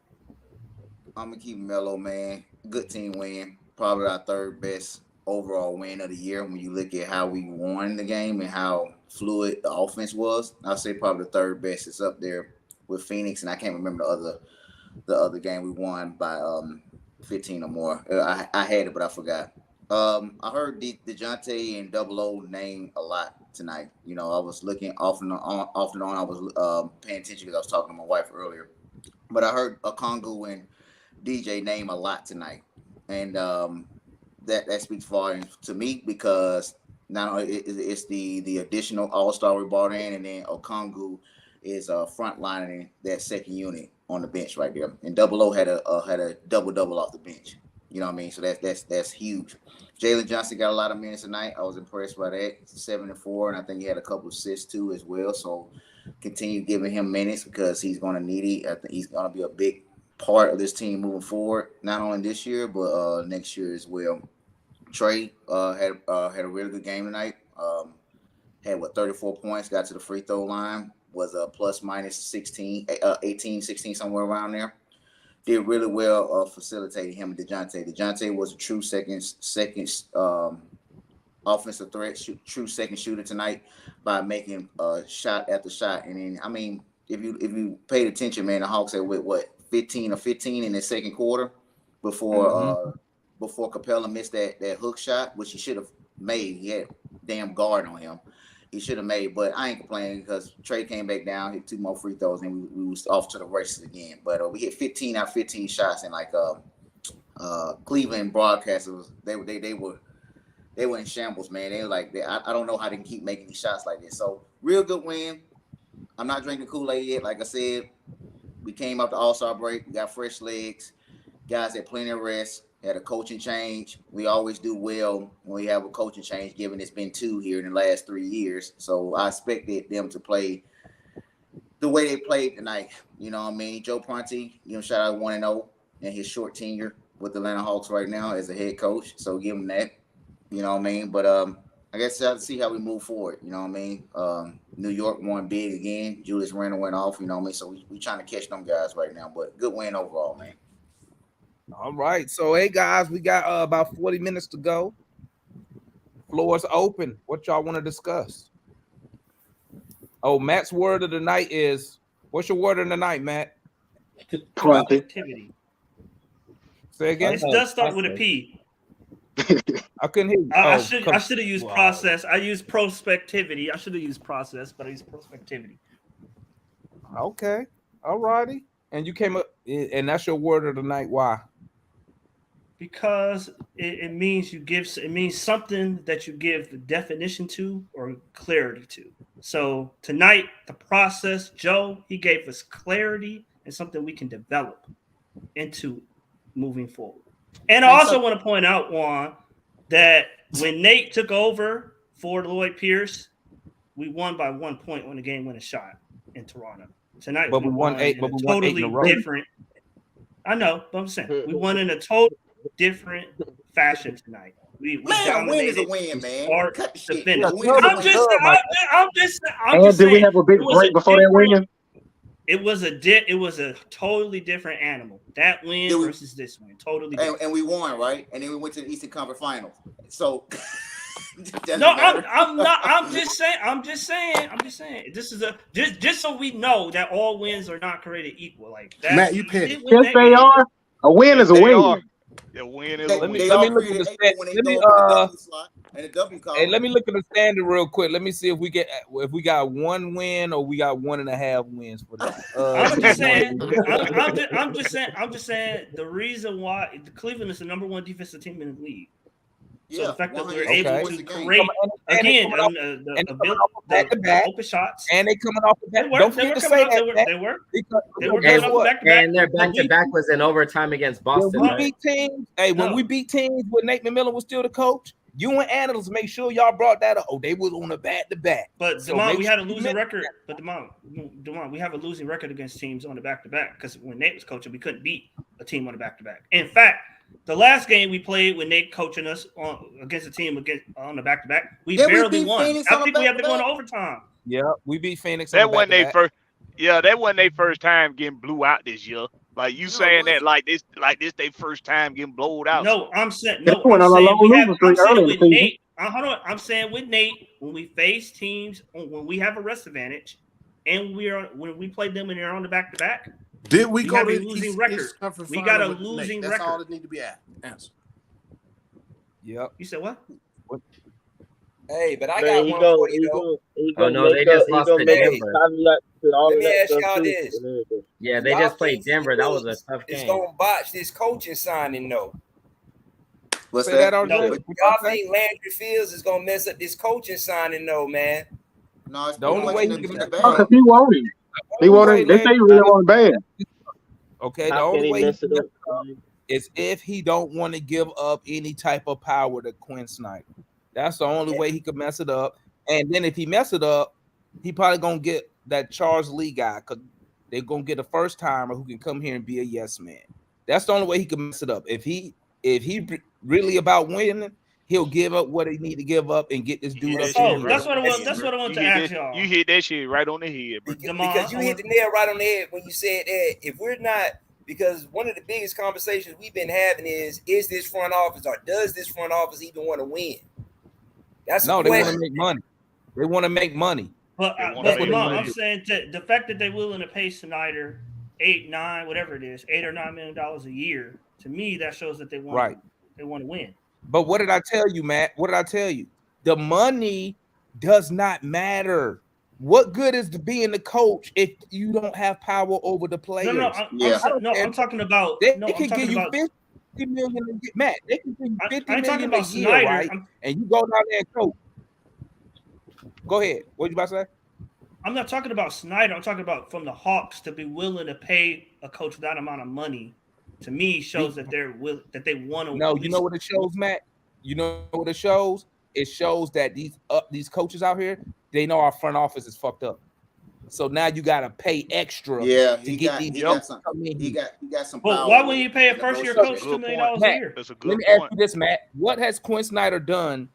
I'm gonna keep mellow, man. Good team win, probably our third best overall win of the year. When you look at how we won the game and how fluid the offense was, I'll say probably the third best. It's up there with Phoenix, and I can't remember the other game we won by 15 or more. I had it, but I forgot. I heard DeJounte and Double O name a lot tonight. I was looking off and on. I was paying attention because I was talking to my wife earlier. But I heard Okongwu and DJ name a lot tonight, and that speaks volumes to me because not only it's the additional all-star we brought in, and then Okongwu is frontlining that second unit on the bench right there, and Double O had a double off the bench. You know what I mean? So that's huge. Jalen Johnson got a lot of minutes tonight. I was impressed by that. 7 and 4, and I think he had a couple of assists too as well. So continue giving him minutes because he's going to need it. I think he's going to be a big part of this team moving forward, not only this year but next year as well. Trey had a really good game tonight. Had 34 points, got to the free throw line, was a plus minus 16, 18, 16, somewhere around there. Did really well facilitating him and DeJounte. DeJounte was a true second offensive threat, true second shooter tonight by making shot after shot. And then, I mean, if you paid attention, man, the Hawks had with 15 in the second quarter before Capella missed that hook shot, which he should have made. He had damn guard on him. He should have made, but I ain't complaining because Trey came back down, hit 2 more free throws, and we was off to the races again. But we hit 15 out of 15 shots, and like Cleveland broadcasters, they were in shambles, man. They were like, I don't know how they can keep making these shots like this. So real good win. I'm not drinking Kool-Aid yet. Like I said, we came out the All-Star break. We got fresh legs. Guys had plenty of rest. Had a coaching change. We always do well when we have a coaching change, given it's been 2 here in the last 3 years. So I expected them to play the way they played tonight. You know what I mean? Joe Prunty, shout out 1-0 in his short tenure with the Atlanta Hawks right now as a head coach. So give him that. You know what I mean? But I guess I'll see how we move forward. You know what I mean? New York won big again. Julius Randle went off. You know what I mean? So we trying to catch them guys right now. But good win overall, man. All right. So, hey, guys, we got about 40 minutes to go. Floor's open. What y'all want to discuss? Oh, Matt's word of the night is, what's your word of the night, Matt? Productivity. Say again? It does start with a P. I couldn't hear you. I should have used process. I used prospectivity. I should have used process, but I used prospectivity. Okay. All righty. And you came up, and that's your word of the night. Why? Because it means something that you give definition to or clarity to. So tonight, the process, Joe, he gave us clarity and something we can develop into moving forward. And I also want to point out, Juan, that when Nate took over for Lloyd Pierce, we won by 1 point when the game winning shot in Toronto. Tonight, but we won 8. But we won 8 in a row. Different. I know, but I'm saying we won in a total different fashion tonight. We man, a win is a win, man. Cut the shit. I'm just did we have a big break before that win? It was a totally different animal. That win versus this win, totally different. And we won, right? And then we went to the Eastern Conference Finals. So no, I'm not. I'm just saying. This is just so we know that all wins are not created equal. Like that. Matt, you petty. Yes, they are. A win is a win. A win is a win. Let me look at the let me look at the standard real quick. Let me see if we got 1 win or we got 1.5 wins for that. I'm just saying the reason why Cleveland is the number 1 defensive team in the league. So the fact that we're able to create the open shots, and they coming off the back. Don't forget to say that. They were and their back-to-back was in overtime against Boston. When we beat teams, when we beat teams when Nate McMillan was still the coach, you and analysts make sure y'all brought that up. Oh, they was on a back-to-back. But Demond, we had a losing record. But Demond, we have a losing record against teams on the back-to-back because when Nate was coaching, we couldn't beat a team on the back-to-back. In fact, the last game we played with Nate coaching us against a team on the back-to-back, we barely won. I think we have to go into overtime. Yeah, we beat Phoenix. That wasn't their first. Yeah, that wasn't their first time getting blew out this year. Like you saying that like this their first time getting blowed out. No, I'm saying with Nate. Hold on, I'm saying with Nate when we face teams when we have a rest advantage, and when we play them and they're on the back-to-back. Did we go to losing record? We got a losing record. That's all that need to be answered. Yep. You said what? Hey, but I Man, got one for you though. He Oh, gonna no, they make just he lost gonna to make a Denver. caveat to all Let of me that ask stuff y'all too. this. Yeah, they Y'all just played think Denver. That was a Fields tough is game. gonna botch this coaching signing though? What's Say that, that? RJ. No. Y'all think Landry Fields is gonna mess up this coaching signing though, man? No, it's The pretty only much way in he the, can in the mess Oh, bag. because he want him. He wanted. They say he really want him bad. Okay, the How can only he way he mess can it mess up? it up is if he don't want to give up any type of power to Quinn Snyder. That's the only way he could mess it up. And then if he mess it up, he probably gonna get that Charles Lee guy because they're gonna get a first timer who can come here and be a yes man. That's the only way he can mess it up. If he really about winning, he'll give up what he need to give up and get this dude up Oh, here. that's what I want. That's what I want to ask y'all. You hit that shit right on the head, bro. Because you hit the nail right on the head when you said that if we're not, because one of the biggest conversations we've been having is this front office or does this front office even want to win? That's no, a they want question. to make money. They want to make money. But That's what they Mom, wanna I'm do. saying the fact that they're willing to pay Snyder $8, $9, whatever it is, $8 or $9 million a year, to me that shows that they want Right. they want to win. But what did I tell you, Matt? What did I tell you? The money does not matter. What good is to being the coach if you don't have power over the players? I'm talking about. They No, I'm can talking give you about. 50 million. Matt, they can give you 50 I ain't talking million a about year, Snyder. right? And you go down there and coach. Go ahead. What you about to say? I'm not talking about Snyder. I'm talking about from the Hawks to be willing to pay a coach that amount of money. To me, shows that that they want to. No, you know what it shows, Matt? You know what it shows? It shows that these coaches out here, they know our front office is fucked up. So now you gotta pay extra. Yeah, to get these. he got some. He got some Well, power. why wouldn't you pay a first year coach $2 million a Matt, year? That's a Let good me ask point. you this, Matt. What has Quinn Snyder done?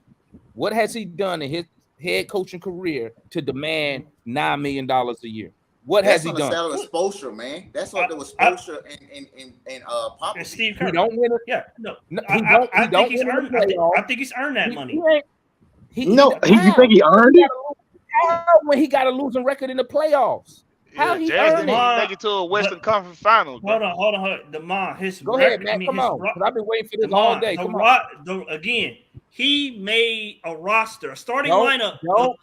What has he done in his head coaching career to demand $9 million a year? What That's has he on the done? salary of Spoelstra, man. That's what there was Spoelstra and Popovich. And Steve He Kerr. don't win it. Yeah, no, I think he's earned. I think he's earned that money. You think he earned it? How when he got a losing record in the playoffs? How he Jazz earned didn't it? even make it to a Western Conference Finals, bro. Hold on. Demond, his Go record, ahead, man. Come his on. 'Cause I've been waiting for this all day. Come on. Again, he made a roster, a starting No, lineup. no.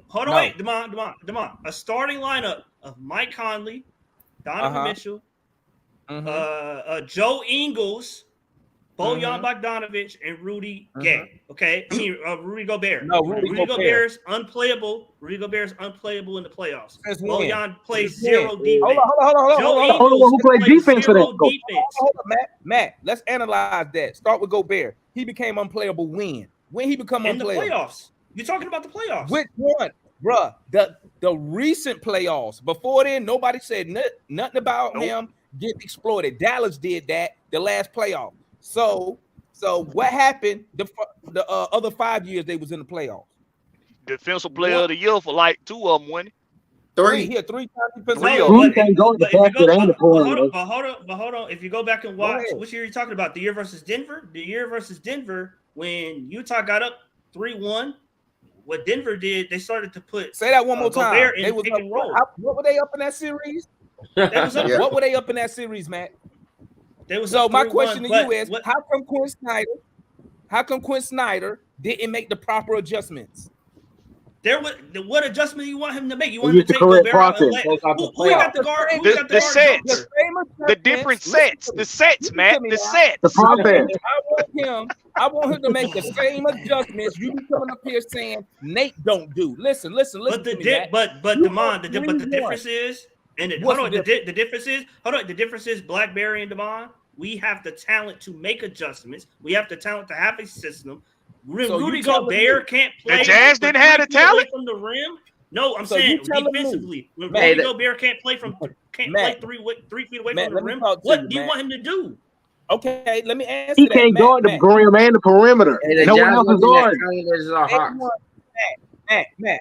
Hold on, wait, Demond. A starting lineup of Mike Conley, Donovan Mitchell, Joe Ingles, Bojan Bogdanovic, and Rudy Gay. Okay, I mean Rudy Gobert. No, Rudy Gobert is unplayable. Rudy Gobert is unplayable in the playoffs. Since when? Bojan plays Since zero when? defense. Hold on. Joe Hold on, Ingles who played plays defense for zero that coach? defense. Hold on, Matt. Let's analyze that. Start with Gobert. He became unplayable when? When he become In the unplayable? playoffs. You're talking about the playoffs. Which one, bruh? The recent playoffs. Before then, nobody said nothing about him getting exploited. Dallas did that the last playoff. So what happened? The other 5 years they was in the playoffs. Defensive player of the year for like 2 of them, wasn't he? Three. He had 3 times. Who can't go to the basket and the perimeter? But hold on. If you go back and watch, which year are you talking about? The year versus Denver? The year versus Denver when Utah got up 3-1. What Denver did, they started to put. Say that one more time. Gobert They in was pick up, and roll. what were they up in that series? What were they up in that series, Matt? They was so up my 3-1, question to you is, what- how come Quinn Snyder didn't make the proper adjustments? What adjustment you want him to make? You He want him used to the take correct Gobert out and process. let who got the guard? Who got the The guard sets. jumper? The different sets. The sets, Matt. The sets. The process. I want him to make the same adjustments you be coming up here saying Nate don't do. Listen But to me, Matt. Demond, the 3-1. difference is, and What's hold on, the the difference is, the difference is Blackberry and Demond. We have the talent to make adjustments. We have the talent to have a system. So Rudy you telling Gobert me can't play. The Jazz didn't have the 3 feet away talent? from the rim. No, I'm So saying you telling me- defensively, when Matt, Rudy Gobert can't play Matt, 3 feet away Matt, from the let me rim, talk to what you, do you Matt. want him to do? Okay, let me answer He that. can't guard the Matt. rim and the perimeter. Hey, the No one Jazz else is looking at guarding. calendars are They Hawks. won,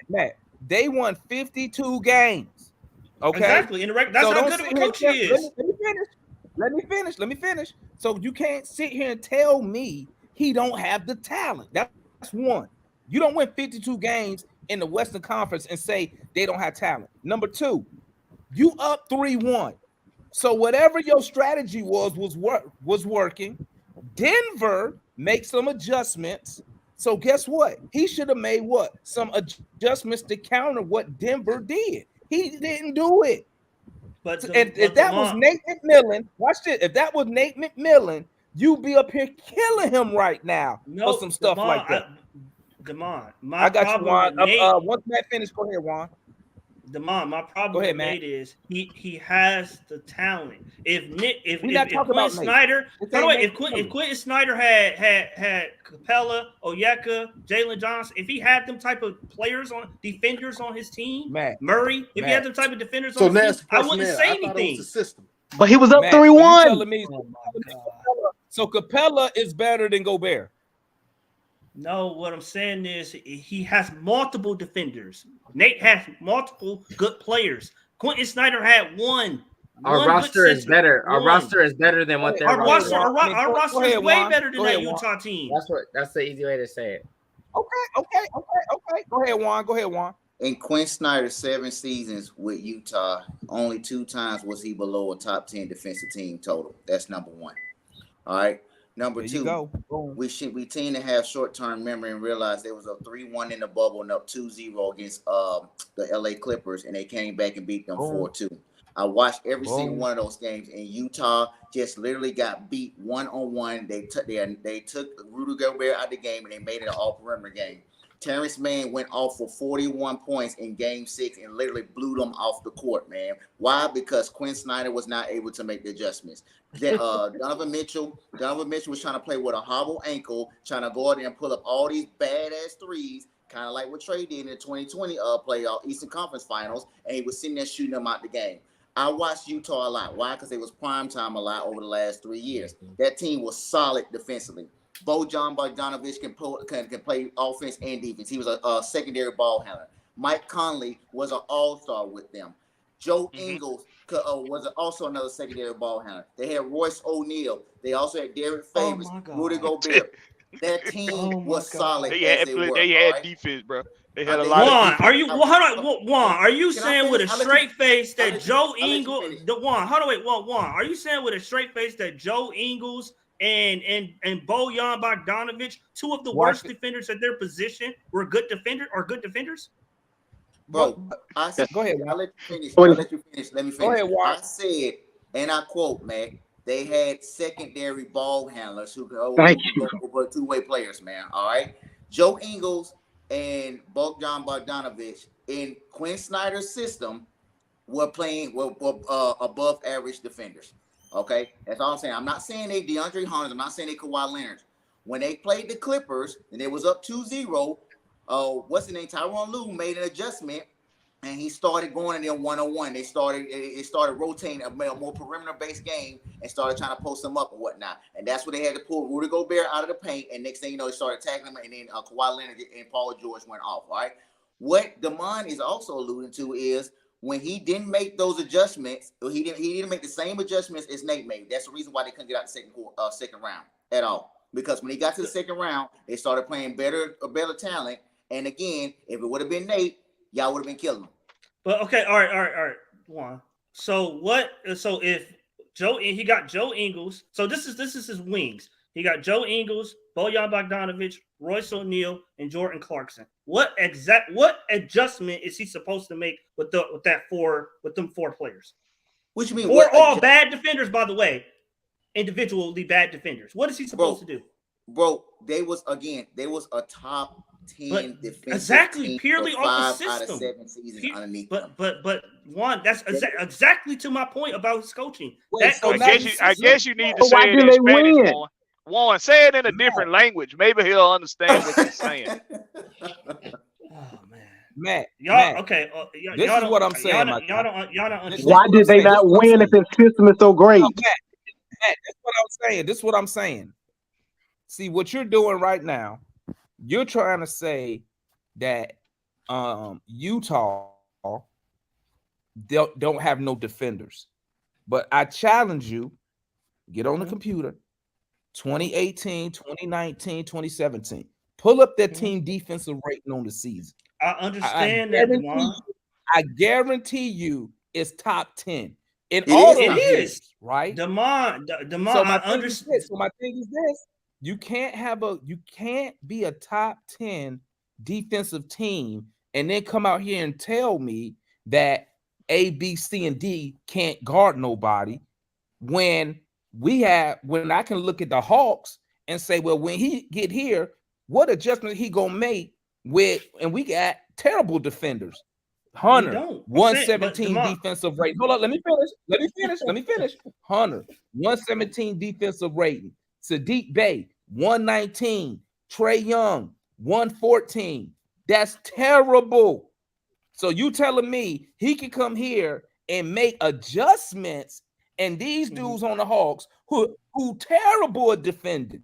Matt. They won 52 games. Okay. Exactly. And that's So how don't good of sit a here coach he and tell- is. Let me finish. So you can't sit here and tell me he don't have the talent. That's one. You don't win 52 games in the Western Conference and say they don't have talent. Number two, you up 3-1. So whatever your strategy was working. Denver makes some adjustments So guess what? He should have made what? Some adjustments to counter what Denver did. He didn't do it. But if that was Nate McMillan, watch this. If that was Nate McMillan, you'd be up here killing him right now for some stuff like that. I got you, Juan. Once Matt finished, go ahead, Juan. Demond, my problem with Nate is he has the talent. If Quentin Snyder, if Quentin Snyder had Capella, Onyeka, Jalen Johnson, if he had them type of players on defenders on his team, Murray, if he had them type of defenders on his team, I wouldn't say anything. But he was up 3-1. So Capella is better than Gobert. No, what I'm saying is he has multiple defenders. Nate has multiple good players. Quentin Snyder had one. Our roster is better. Our roster is better than what they're our roster is way better than that Utah team. That's the easy way to say it. Okay. Go ahead, Juan. In Quinn Snyder's 7 seasons with Utah, only 2 times was he below a top 10 defensive team total. That's number 1. All right. Number 2, we tend to have short-term memory and realize there was a 3-1 in the bubble and up 2-0 against the LA Clippers, and they came back and beat them 4-2. I watched every single one of those games, and Utah just literally got beat 1-on-1. They took Rudy Gobert out of the game, and they made it an all-perimeter game. Terrence Mann went off for 41 points in Game 6 and literally blew them off the court, man. Why? Because Quinn Snyder was not able to make the adjustments. Donovan Mitchell was trying to play with a hobble ankle, trying to go out there and pull up all these badass threes, kind of like what Trey did in the 2020 playoff Eastern Conference Finals, and he was sitting there shooting them out the game. I watched Utah a lot. Why? Because it was prime time a lot over the last 3 years. That team was solid defensively. Bojan Bogdanovic can play offense and defense. He was a secondary ball handler. Mike Conley was an all-star with them. Joe Ingles was also another secondary ball handler. They had Royce O'Neal. They also had Derek Favors, Rudy Gobert. That team was solid. They had defense, bro. They had a lot of defense. Are you saying with a straight face that Joe Ingles? Are you saying with a straight face that Joe Ingles and Bojan Bogdanovic, 2 of the worst defenders at their position, were good defenders? Bro, I said, go ahead. I'll let you finish. Let me finish. Go ahead, I said, and I quote, man, they had secondary ball handlers who go 2-way players, man. All right. Joe Ingles and Bojan Bogdanovic in Quinn Snyder's system were playing above average defenders. Okay, that's all I'm saying. I'm not saying they DeAndre Hunter. I'm not saying they Kawhi Leonard. When they played the Clippers and it was up 2-0, what's the name? Tyronn Lue made an adjustment and he started going in there 1-on-1. It started rotating a more perimeter-based game and started trying to post them up and whatnot. And that's where they had to pull Rudy Gobert out of the paint. And next thing you know, they started attacking him. And then Kawhi Leonard and Paul George went off. All right. What Damon is also alluding to is, when he didn't make those adjustments, he didn't make the same adjustments as Nate made. That's the reason why they couldn't get out the second round at all. Because when he got to the second round, they started playing better talent. And again, if it would have been Nate, y'all would have been killing him. But okay, all right, Juan. So if he got Joe Ingles, so this is his wings. He got Joe Ingles, Bojan Bogdanovic, Royce O'Neal, and Jordan Clarkson. What adjustment is he supposed to make with them 4 players? What you mean? Or all bad defenders, by the way, individually bad defenders. What is he supposed to do? Bro, they was a top 10 defensive exactly team purely for off the 5 system. out of 7 seasons underneath. But Juan, that's exactly to my point about his coaching. I guess you need to say it in Spanish, Juan, say it in a different language. Maybe he'll understand what you're saying. Oh man, Matt, okay. This is what I'm saying. Y'all don't understand. Why did they not win if his system is so great? No, Matt, this is what I'm saying. See, what you're doing right now, you're trying to say that Utah don't have no defenders. But I challenge you, get on the computer, 2018, 2019, 2017. Pull up that team defensive rating on the season. I understand that. I guarantee you it's top 10 in all of it is, right? Damon, So my thing is this. You can't be a top 10 defensive team and then come out here and tell me that A, B, C, and D can't guard nobody when I can look at the Hawks and say, well, when he get here, what adjustment he gonna make with, and we got terrible defenders. Hunter, 117 defensive rating. Hold on, let me finish. Hunter, 117 defensive rating. Sadiq Bey, 119. Trae Young, 114. That's terrible. So you telling me he can come here and make adjustments, and these dudes on the Hawks who terrible at defending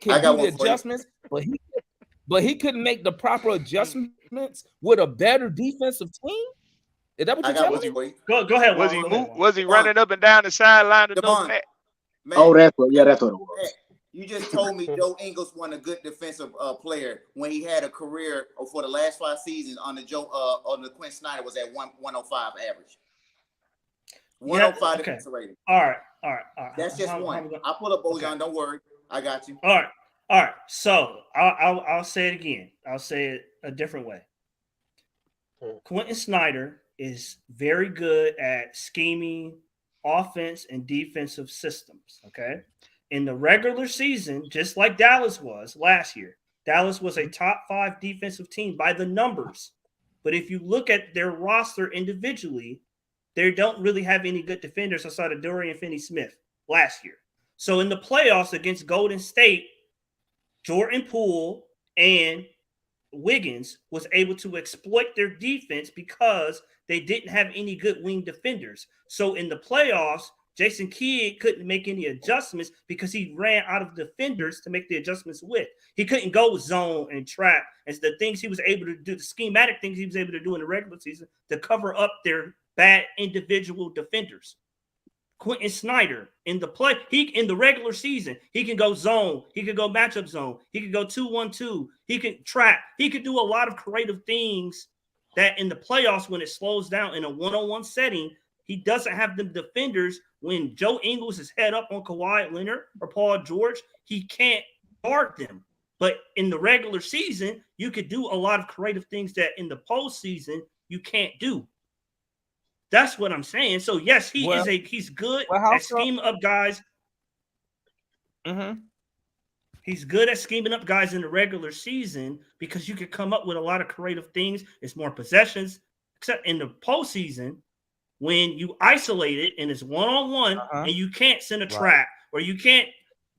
can do the adjustments, but he couldn't make the proper adjustments with a better defensive team? Is that what you're telling me? Go ahead. Was he running up and down the sideline to know that? That's what it was. You just told me Joe Ingles wasn't a good defensive player when he had a career for the last 5 seasons on the Quinn Snyder was at 105 average. 105 defensive rating. All right. That's just one. I'll pull up Bojan. Don't worry. I got you. All right. So I'll say it again. I'll say it a different way. Quentin Snyder is very good at scheming offense and defensive systems. Okay. In the regular season, just like Dallas was last year, Dallas was a top 5 defensive team by the numbers. But if you look at their roster individually, they don't really have any good defenders outside of Dorian Finney-Smith last year. So in the playoffs against Golden State, Jordan Poole and Wiggins was able to exploit their defense because they didn't have any good wing defenders. So in the playoffs, Jason Kidd couldn't make any adjustments because he ran out of defenders to make the adjustments with. He couldn't go zone and trap. And the things he was able to do, the schematic things he was able to do in the regular season to cover up their bad individual defenders. Quentin Snyder in the regular season, he can go zone, he can go matchup zone, he can go 2-1-2, he can trap, he could do a lot of creative things that in the playoffs when it slows down in a one-on-one setting, he doesn't have the defenders. When Joe Ingles is head up on Kawhi Leonard or Paul George, he can't guard them. But in the regular season, you could do a lot of creative things that in the postseason you can't do. That's what I'm saying. So yes, he's good at scheming up guys. Mm-hmm. He's good at scheming up guys in the regular season because you can come up with a lot of creative things. It's more possessions. Except in the postseason, when you isolate it and it's one-on-one and you can't send a trap or you can't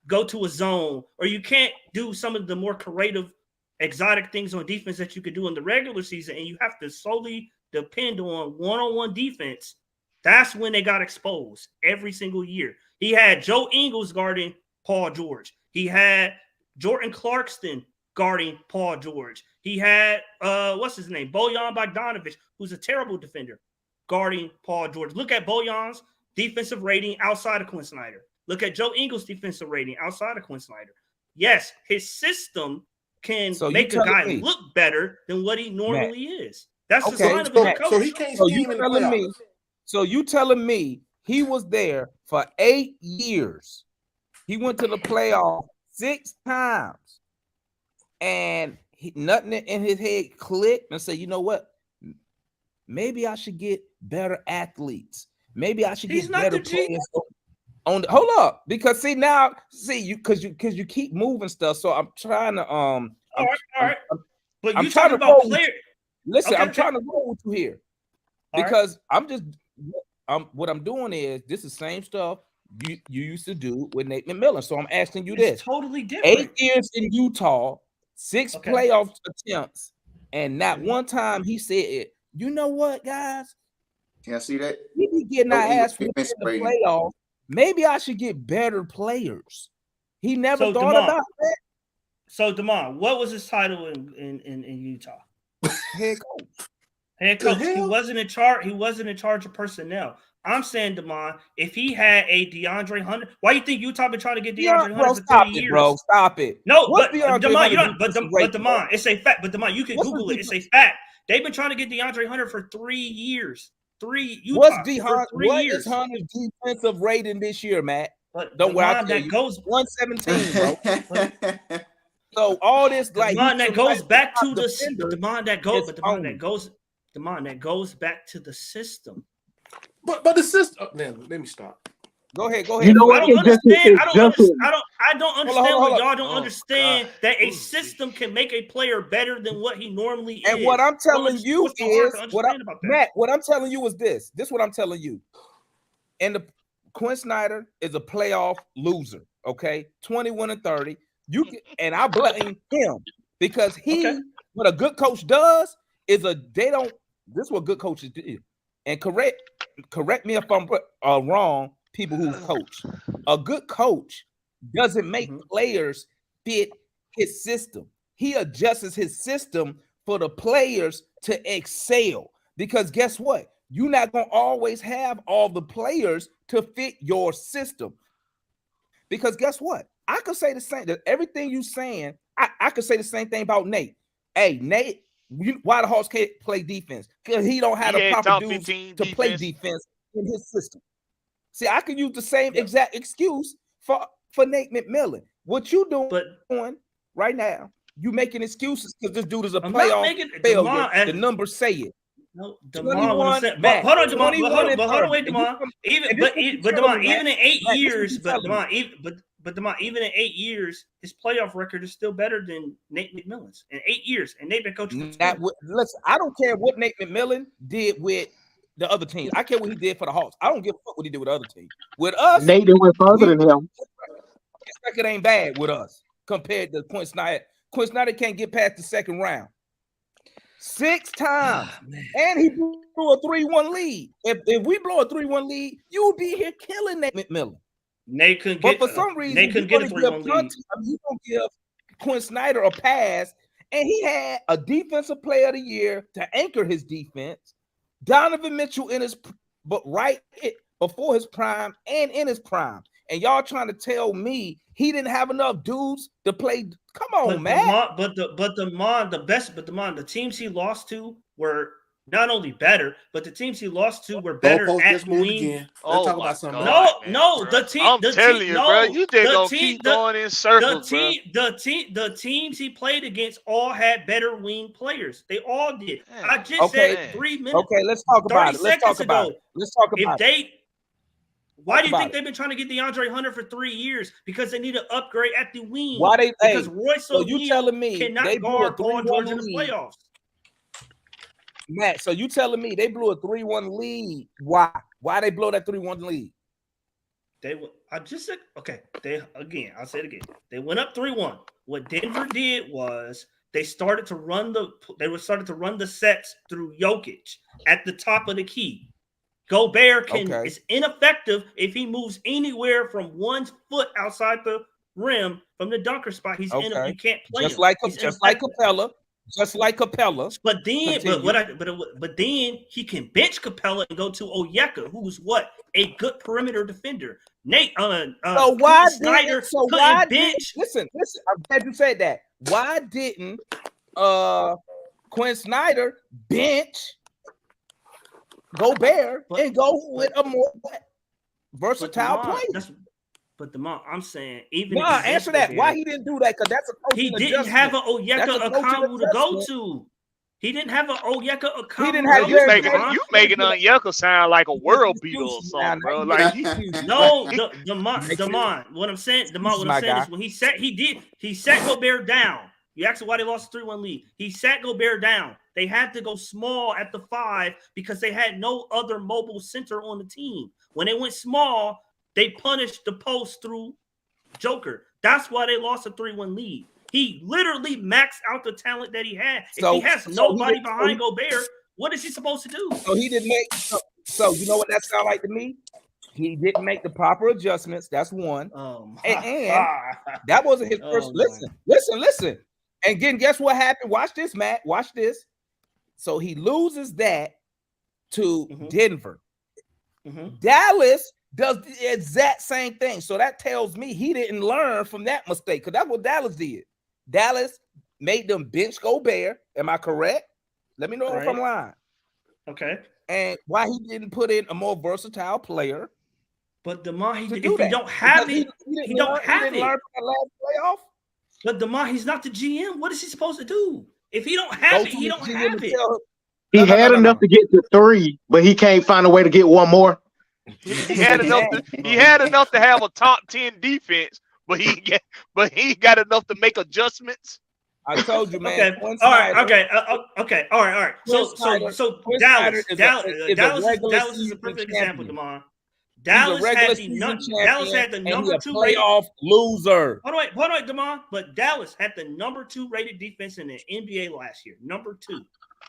go to a zone or you can't do some of the more creative, exotic things on defense that you could do in the regular season, and you have to solely depend on one-on-one defense, that's when they got exposed every single year. He had Joe Ingles guarding Paul George. He had Jordan Clarkson guarding Paul George. He had, what's his name? Bojan Bogdanovic, who's a terrible defender, guarding Paul George. Look at Bojan's defensive rating outside of Quinn Snyder. Look at Joe Ingles' defensive rating outside of Quinn Snyder. Yes, his system can make a guy look better than what he normally is. That's the sign of a coach. So he can't scheme in the playoffs. So you telling me he was there for 8 years. He went to the playoff 6 times, and nothing in his head clicked and said, you know what? Maybe I should get better athletes. Maybe I should get better players. Hold up, because you keep moving stuff. So I'm trying to all right. But I'm you talking about players. Listen, I'm trying to roll with you here because what I'm doing is this is the same stuff you used to do with Nate McMillan. So I'm asking you this: it's totally different. 8 years in Utah, 6 playoff attempts, and not one time he said, "You know what, guys? Can I see that? We be getting our ass for the playoffs. Maybe I should get better players." He never thought about that. So, Damon, what was his title in Utah? Head coach. Head coach. He wasn't in charge. He wasn't in charge of personnel. I'm saying, Damon, if he had a DeAndre Hunter, why do you think Utah been trying to get DeAndre Hunter for 3 years? Bro, stop it. No, but Damon, you don't. But Damon, it's a fact. But Damon, you can Google it. It's a fact. They've been trying to get DeAndre Hunter for 3 years. What is Hunter's defensive rating this year, Matt? But Don't worry, that goes 117, bro. So all this like that goes back to the that goes back to the system. But the system. Let me stop. Go ahead. You know what? I don't understand what y'all don't understand that a system can make a player better than what he normally is. And what I'm telling you is Matt, what I'm telling you is this. This is what I'm telling you. And Quinn Snyder is a playoff loser. Okay, 21-30. And I blame him because what a good coach does is this is what good coaches do. And correct me if I'm wrong, people who coach. A good coach doesn't make players fit his system. He adjusts his system for the players to excel. Because guess what? You're not going to always have all the players to fit your system. Because guess what? I could say the same. Everything you saying, I could say the same thing about Nate. Hey, Nate, why the Hawks can't play defense? Because he don't have the proper dudes to play defense in his system. See, I could use the same exact excuse for Nate McMillan. What you doing right now, you making excuses because this dude is a playoff failure. The numbers say it. No, DeMar, what I'm saying, but hold on, DeMar, but hold on, wait, DeMar. Even in 8 years, even in 8 years, his playoff record is still better than Nate McMillan's in 8 years, and Nate been coaching. Listen, I don't care what Nate McMillan did with the other teams. I care what he did for the Hawks. I don't give a fuck what he did with the other teams. With us, Nate went further than him. His record ain't bad with us compared to Quinn Snyder. Quinn Snyder can't get past the second round 6 times, and he blew a 3-1 lead. If we blow a 3-1 lead, you would be here killing Nate McMillan. Nate couldn't get, but for some reason, Nate couldn't get a 3-1 lead. He's gonna give Quinn Snyder a pass, and he had a defensive player of the year to anchor his defense. Donovan Mitchell before his prime and in his prime, and y'all trying to tell me he didn't have enough dudes to play. Come on, man. The teams he lost to were not only better, but the teams he lost to were better at wing. Oh, talk about something. I'm telling you, bro, you just gonna keep going in circles, bro. The teams he played against all had better wing players. They all did. I just said 3 minutes. Okay, let's talk about it. Let's talk about it. Why do you think they've been trying to get DeAndre Hunter for 3 years? Because they need an upgrade at the wing. Because Royce O'Neal cannot guard Paul George in the playoffs. Matt, so you telling me they blew a 3-1 lead? Why? Why they blow that 3-1 lead? I'll say it again. They went up 3-1. What Denver did was they started to run the sets through Jokic at the top of the key. Gobert is ineffective if he moves anywhere from 1 foot outside the rim from the dunker spot. You can't play just him. like Capella. Just like Capella. But then he can bench Capella and go to Onyeka, who's a good perimeter defender. Nate Listen, I'm glad you said that. Why didn't Quinn Snyder bench Gobert and go with a more versatile player? But I'm saying answer that. Why he didn't do that? Because that's a he didn't have an Onyeka Okongwu to go to. He didn't have an Onyeka Okongwu. He didn't have. You making Onyeka sound like a world beater or something, bro. Like Damon. What I'm saying is when he sat Gobert down. You asked why they lost a 3-1 lead. He sat Gobert down. They had to go small at the 5 because they had no other mobile center on the team. When they went small, they punished the post through Joker. That's why they lost a 3-1 lead. He literally maxed out the talent that he had. If he has nobody behind Gobert, what is he supposed to do? So he didn't make. So you know what that sounds like to me? He didn't make the proper adjustments. That's one. And that wasn't his first. Listen. And then guess what happened? Watch this, Matt. Watch this. So he loses that to Denver. Dallas does the exact same thing. So that tells me he didn't learn from that mistake, because that's what Dallas did. Dallas made them bench Gobert. Am I correct? Let me know if I'm lying. Okay. And why he didn't put in a more versatile player But DeMar, to if do he that. don't have Because it, he don't have didn't it. learn from the last playoff. But DeMar, he's not the GM. What is he supposed to do? If he don't have it, he don't have it. He had enough to get to 3, but he can't find a way to get one more. He had enough to have a top 10 defense, but he ain't got enough to make adjustments. I told you, man. Okay. All right. So Dallas is a perfect example, DeMar. Dallas had the number 2 playoff loser. Hold on, DeMar. But Dallas had the number 2 rated defense in the NBA last year. Number 2,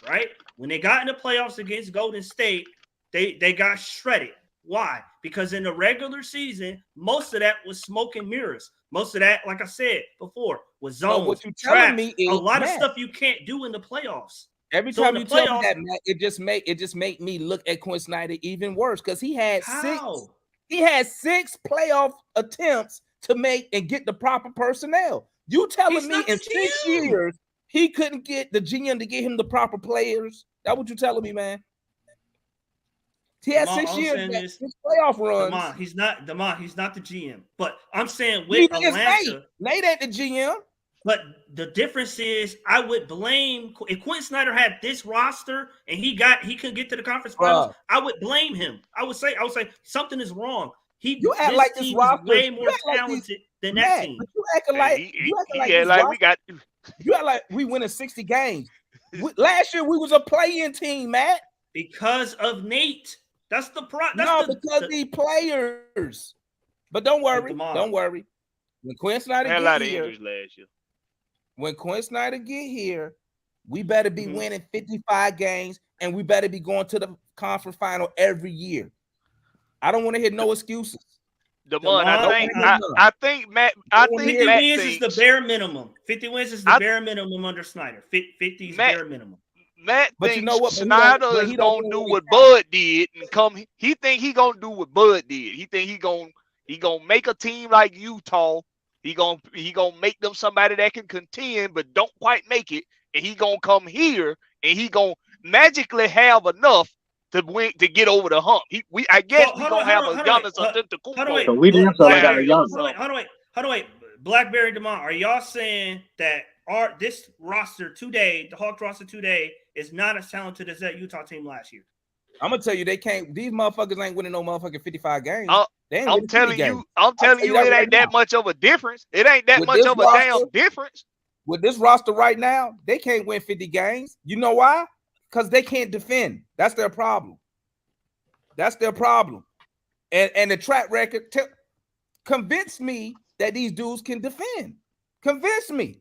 right? When they got in the playoffs against Golden State, they got shredded. Why? Because in the regular season, most of that was smoke and mirrors. Most of that, like I said before, was zones. So what you telling me is a lot of Matt, stuff you can't do in the playoffs. Every So time in you the tell me playoffs- that, Matt, it just make me look at Quinn Snyder even worse because he had How? six playoff attempts to make and get the proper personnel. You telling He's me not in the 6 GM. years he couldn't get the GM to get him the proper players? That what you telling me, man? He had DeMar, 6 all I'm years, saying man, is- 6 playoff runs. DeMar, he's not the GM. But I'm saying Neither with is Atlanta, Nate ain't the GM. but the difference is I would blame if Quentin Snyder had this roster and he couldn't get to the conference finals, I would blame him. I would say something is wrong. You act like this team roster is way you more act like talented than Matt, that team. but you acting like you act like we winning 60 games. Last year we was a play-in team, Matt. Because of Nate. That's the problem. No, because the players. But don't worry, DeMar. don't worry. When Quinn Snyder Had a lot get of here, injuries last year. when Quinn Snyder get here, we better be Mhm. winning 55 games, and we better be going to the conference final every year. I don't want to hear no excuses. DeMar, I DeMar, think Matt. I think 50 Matt wins thinks, is the bare minimum. 50 wins is the bare minimum under Snyder. 50 is bare minimum. Matt But thinks you know what? Snyder But is he don't gonna know do what what Bud did and come. He think he gonna do what Bud did. He think he gonna make a team like Utah. He gonna make them somebody that can contend but don't quite make it. And he gonna come here and he gonna magically have enough to win to get over the hump. I guess we gonna have a Giannis Antetokounmpo. So we didn't feel like our young. Hold on, wait. Blackberry DeMar, are y'all saying that this roster today, the Hawks roster today, is not as talented as that Utah team last year? I'm gonna tell you, they can't. These motherfuckers ain't winning no motherfucking 55 games. I'm telling you, it ain't that much of a difference. It ain't that much of a damn difference. With this roster right now, they can't win 50 games. You know why? Because they can't defend. That's their problem. That's their problem. And the track record convince me that these dudes can defend. Convince me.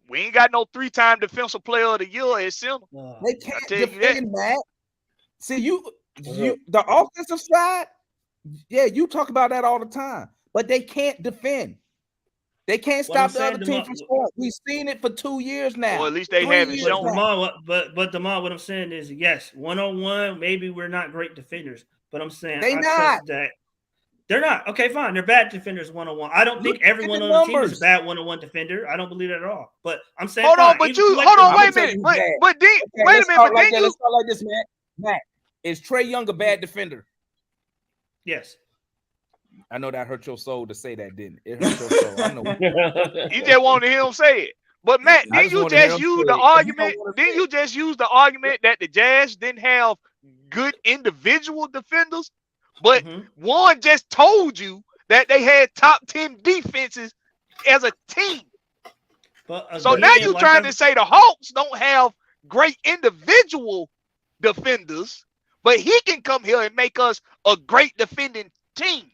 We ain't got no 3-time defensive player of the year at center. They can't defend, Matt. See, you the offensive side, yeah, you talk about that all the time, but they can't defend. They can't stop the other team from scoring. We've seen it for 2 years now. Or at least they haven't shown. But DeMar, what I'm saying is, yes, 1-on-1, maybe we're not great defenders, but I'm saying They not. that they're not. Okay, fine. They're bad defenders 1-on-1. I don't think everyone on the team is a bad 1-on-1 defender. I don't believe that at all. But I'm saying, hold on, wait a minute. Wait a minute. Let's start like this, man. Matt, is Trae Young a bad defender? Yes. I know that hurt your soul to say that, didn't it? It hurt your soul. I know. You just wanted to hear him say it. But Matt, didn't you just use the argument? Didn't you just use the argument that the Jazz didn't have good individual defenders? But one just told you that they had top 10 defenses as a team. But so now you're trying to say the Hawks don't have great individual defenders, but he can come here and make us a great defending team.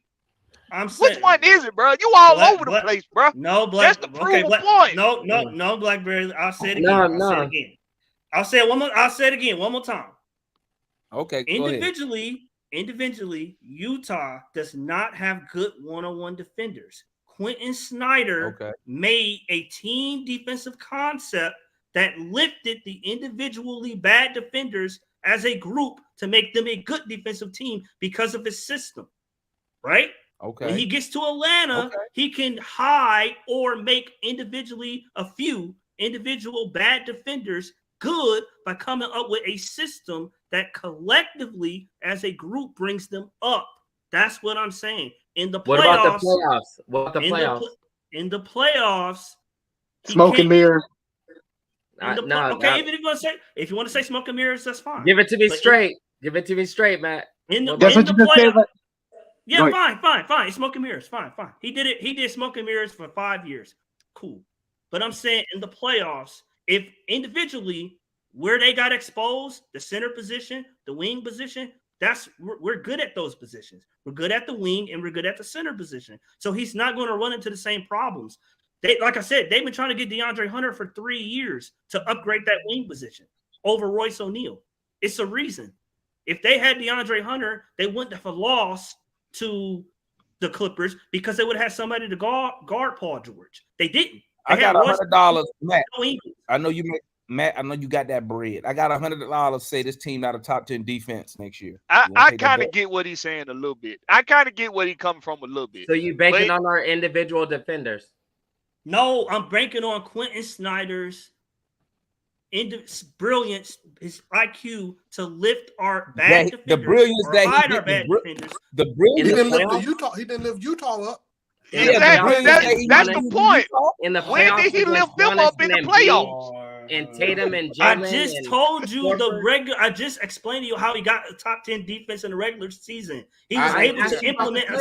Which one is it, bro? You all over the place, bro. No, Black. That's the proven point. No, Blackberry. I'll say it again. I'll say it one more. I'll say it again one more time. Okay. Individually, Utah does not have good 1-on-1 defenders. Quentin Snyder made a team defensive concept that lifted the individually bad defenders as a group to make them a good defensive team because of his system, right? Okay. When he gets to Atlanta, he can hide or make individually a few individual bad defenders good by coming up with a system that collectively as a group brings them up. That's what I'm saying. In the playoffs, What about the playoffs? What about the playoffs? In the playoffs, Smoke and mirrors. Okay, even if you want to say smoke and mirrors, that's fine. Give it to me straight. Give it to me straight, Matt. That's what you just said. Yeah, fine. It's smoke and mirrors. Fine. He did it. He did smoke and mirrors for 5 years. Cool. But I'm saying in the playoffs, if individually where they got exposed, the center position, the wing position, we're good at those positions. We're good at the wing and we're good at the center position. So he's not going to run into the same problems. Like I said, they've been trying to get DeAndre Hunter for 3 years to upgrade that wing position over Royce O'Neal. It's a reason. If they had DeAndre Hunter, they wouldn't have lost to the Clippers because they would have had somebody to guard Paul George. They didn't. I got $100, Matt. I know you got that bread. I got $100. Say this team not a top 10 defense next year. I kind of get what he's saying a little bit. I kind of get where he's coming from a little bit. So you banking on our individual defenders? No, I'm banking on Quentin Snyder's brilliance, his IQ to lift our bad defenders. The brilliance that the brilliance. He didn't lift Utah up. Exactly. That's the point. When did he lift them up in the playoffs? And Tatum and Jalen. I just told you I just explained to you how he got a top 10 defense in the regular season. He was able to implement a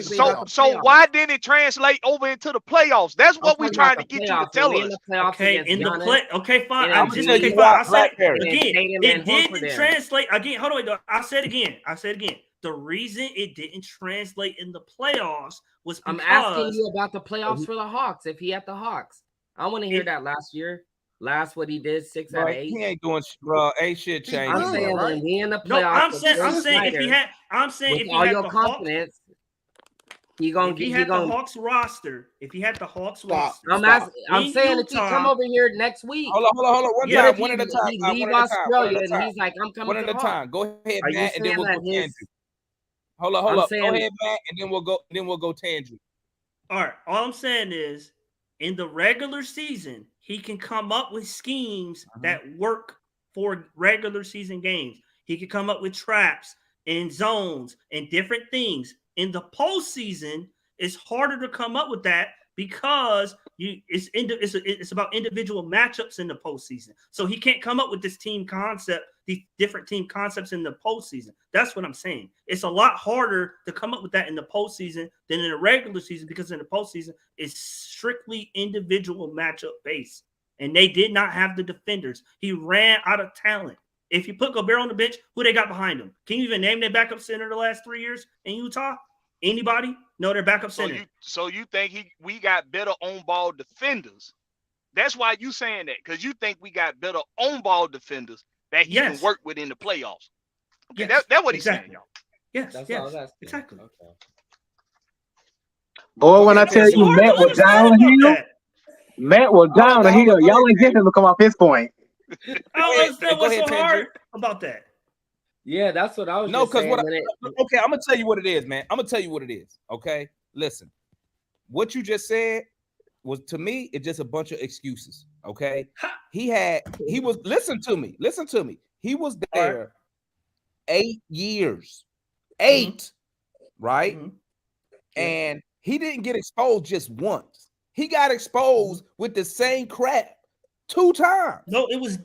system. So why didn't it translate over into the playoffs? That's what we're trying to get you to tell us. Okay, fine. I said again, it didn't translate. Again, hold on. I said again. The reason it didn't translate in the playoffs was because I'm asking you about the playoffs for the Hawks. If he had the Hawks, I want to hear that last year. What he did, 6 out of 8. He ain't doing ain't shit changing. I'm saying when he in the playoffs. No, I'm saying if he had the confidence, he had the Hawks roster. If he had the Hawks roster, I'm saying if he come over here next week. Hold on. One at a time. He leave Australia and he's like, I'm coming. One at a time. Go ahead, Matt, and then we'll go Tandrew. Hold up. Go ahead, Matt, and then we'll go Tandrew. All right. All I'm saying is, in the regular season, he can come up with schemes that work for regular season games. He can come up with traps and zones and different things. In the postseason, it's harder to come up with that because it's about individual matchups in the postseason. So he can't come up with this team concept, these different team concepts in the postseason. That's what I'm saying. It's a lot harder to come up with that in the postseason than in the regular season because in the postseason, it's strictly individual matchup based. And they did not have the defenders. He ran out of talent. If you put Gobert on the bench, who they got behind him? Can you even name their backup center the last 3 years in Utah? Anybody? No, their backup center. So you think we got better on-ball defenders? That's why you saying that, because you think we got better on-ball defenders that he can work with in the playoffs. Okay, that's what he's saying, y'all. Yes, exactly. Okay. Boy, when I tell you Matt was down the hill, y'all ain't getting him to come off his point. I don't understand what's so hard about that. Yeah, that's what I was. No, because okay, I'm gonna tell you what it is, man. I'm gonna tell you what it is. Okay, listen, what you just said was, to me, it's just a bunch of excuses. Okay, listen to me. He was there 8 years, right? Mm-hmm. And he didn't get exposed just once. He got exposed with the same crap 2 times. No, it was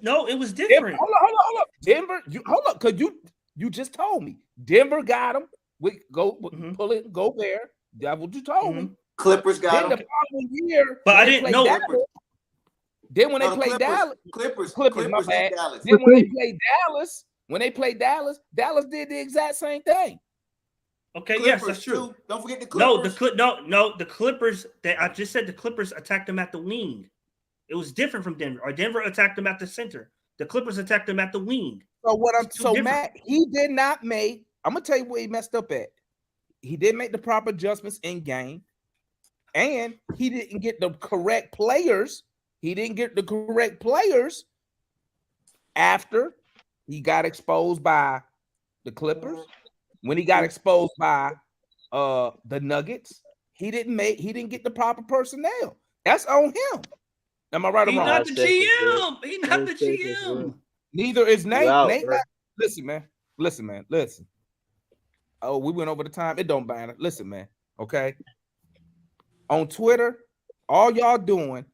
different. Hold up. Denver, because you just told me. Denver got him. Pull it, go there. That's what you told me. Clippers got him. The following year, but I didn't know. Then when they played Dallas, Clippers, my bad. Dallas. Then when they played Dallas, Dallas did the exact same thing. Okay, Clippers, yes, that's true. Too. Don't forget the Clippers. The Clippers. I just said the Clippers attacked them at the wing. It was different from Denver. Or Denver attacked them at the center. The Clippers attacked them at the wing. Matt, he did not make. I'm gonna tell you where he messed up at. He didn't make the proper adjustments in game, and he didn't get the correct players. After he got exposed by the Clippers. When he got exposed by the Nuggets, he didn't get the proper personnel. That's on him. Am I right or wrong? He's not the GM. He's not the GM. Neither is Nate. Nate, listen, man. Oh, we went over the time. It don't matter. Listen, man. Okay. On Twitter, all y'all doing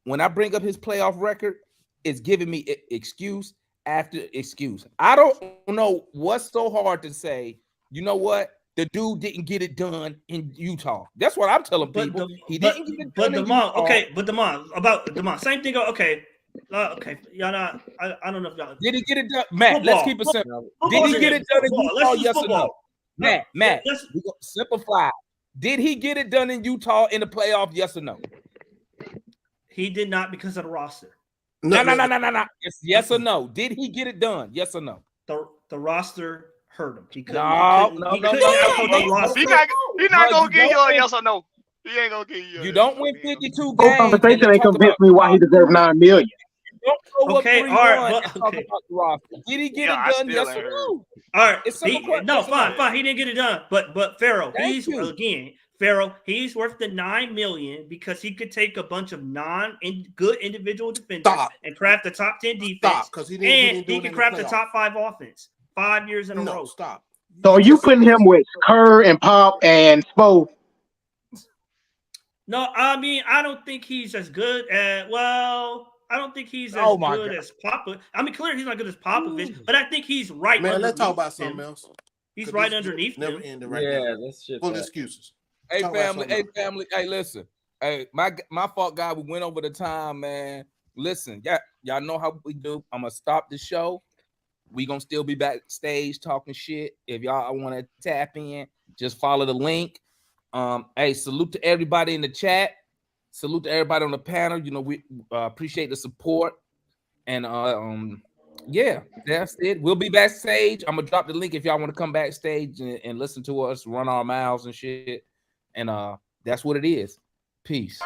when I bring up his playoff record is giving me excuse after excuse. I don't know what's so hard to say. You know what? The dude didn't get it done in Utah. That's what I'm telling people. He didn't get it done in Utah. Okay, but Demond, same thing. Okay. Okay, y'all not. I don't know if y'all did he get it done, Matt. Football. Let's keep it simple. Did he get it done in Utah? Yes or no? Matt, we gonna simplify. Did he get it done in Utah in the playoff? Yes or no? He did not because of the roster. No. It's yes or no. Did he get it done? Yes or no? The roster hurt him. He couldn't. No. He's not gonna give you a yes or no. He ain't gonna give you. You don't win 52 Whole games. conversation ain't convinced me why he deserved $9 million. Okay, all right. Okay. Did he get it done? Yes or no? All right. Fine. He didn't get it done. But Pharaoh, he's worth the $9 million because he could take a bunch of good individual defenders and craft the top 10 defense. He can craft the top 5 offense 5 years in a row. Stop. So you putting him with Kerr and Pop and Spo? No, I mean I don't think he's as good as I don't think he's as good as Popovich. I mean, clearly he's not good as Popovich, but I think he's right. Man, let's talk about something else. He's right underneath never him. ended right now. That's shit. Full excuses. Hey family. Hey, listen. Hey, my fault, guy. We went over the time, man. Listen, y'all know how we do. I'm gonna stop the show. We gonna still be backstage talking shit. If y'all want to tap in, just follow the link. Hey, salute to everybody in the chat. Salute to everybody on the panel. You know, we appreciate the support. And yeah, that's it. We'll be backstage. I'm gonna drop the link if y'all want to come backstage and listen to us run our mouths and shit. And that's what it is. Peace.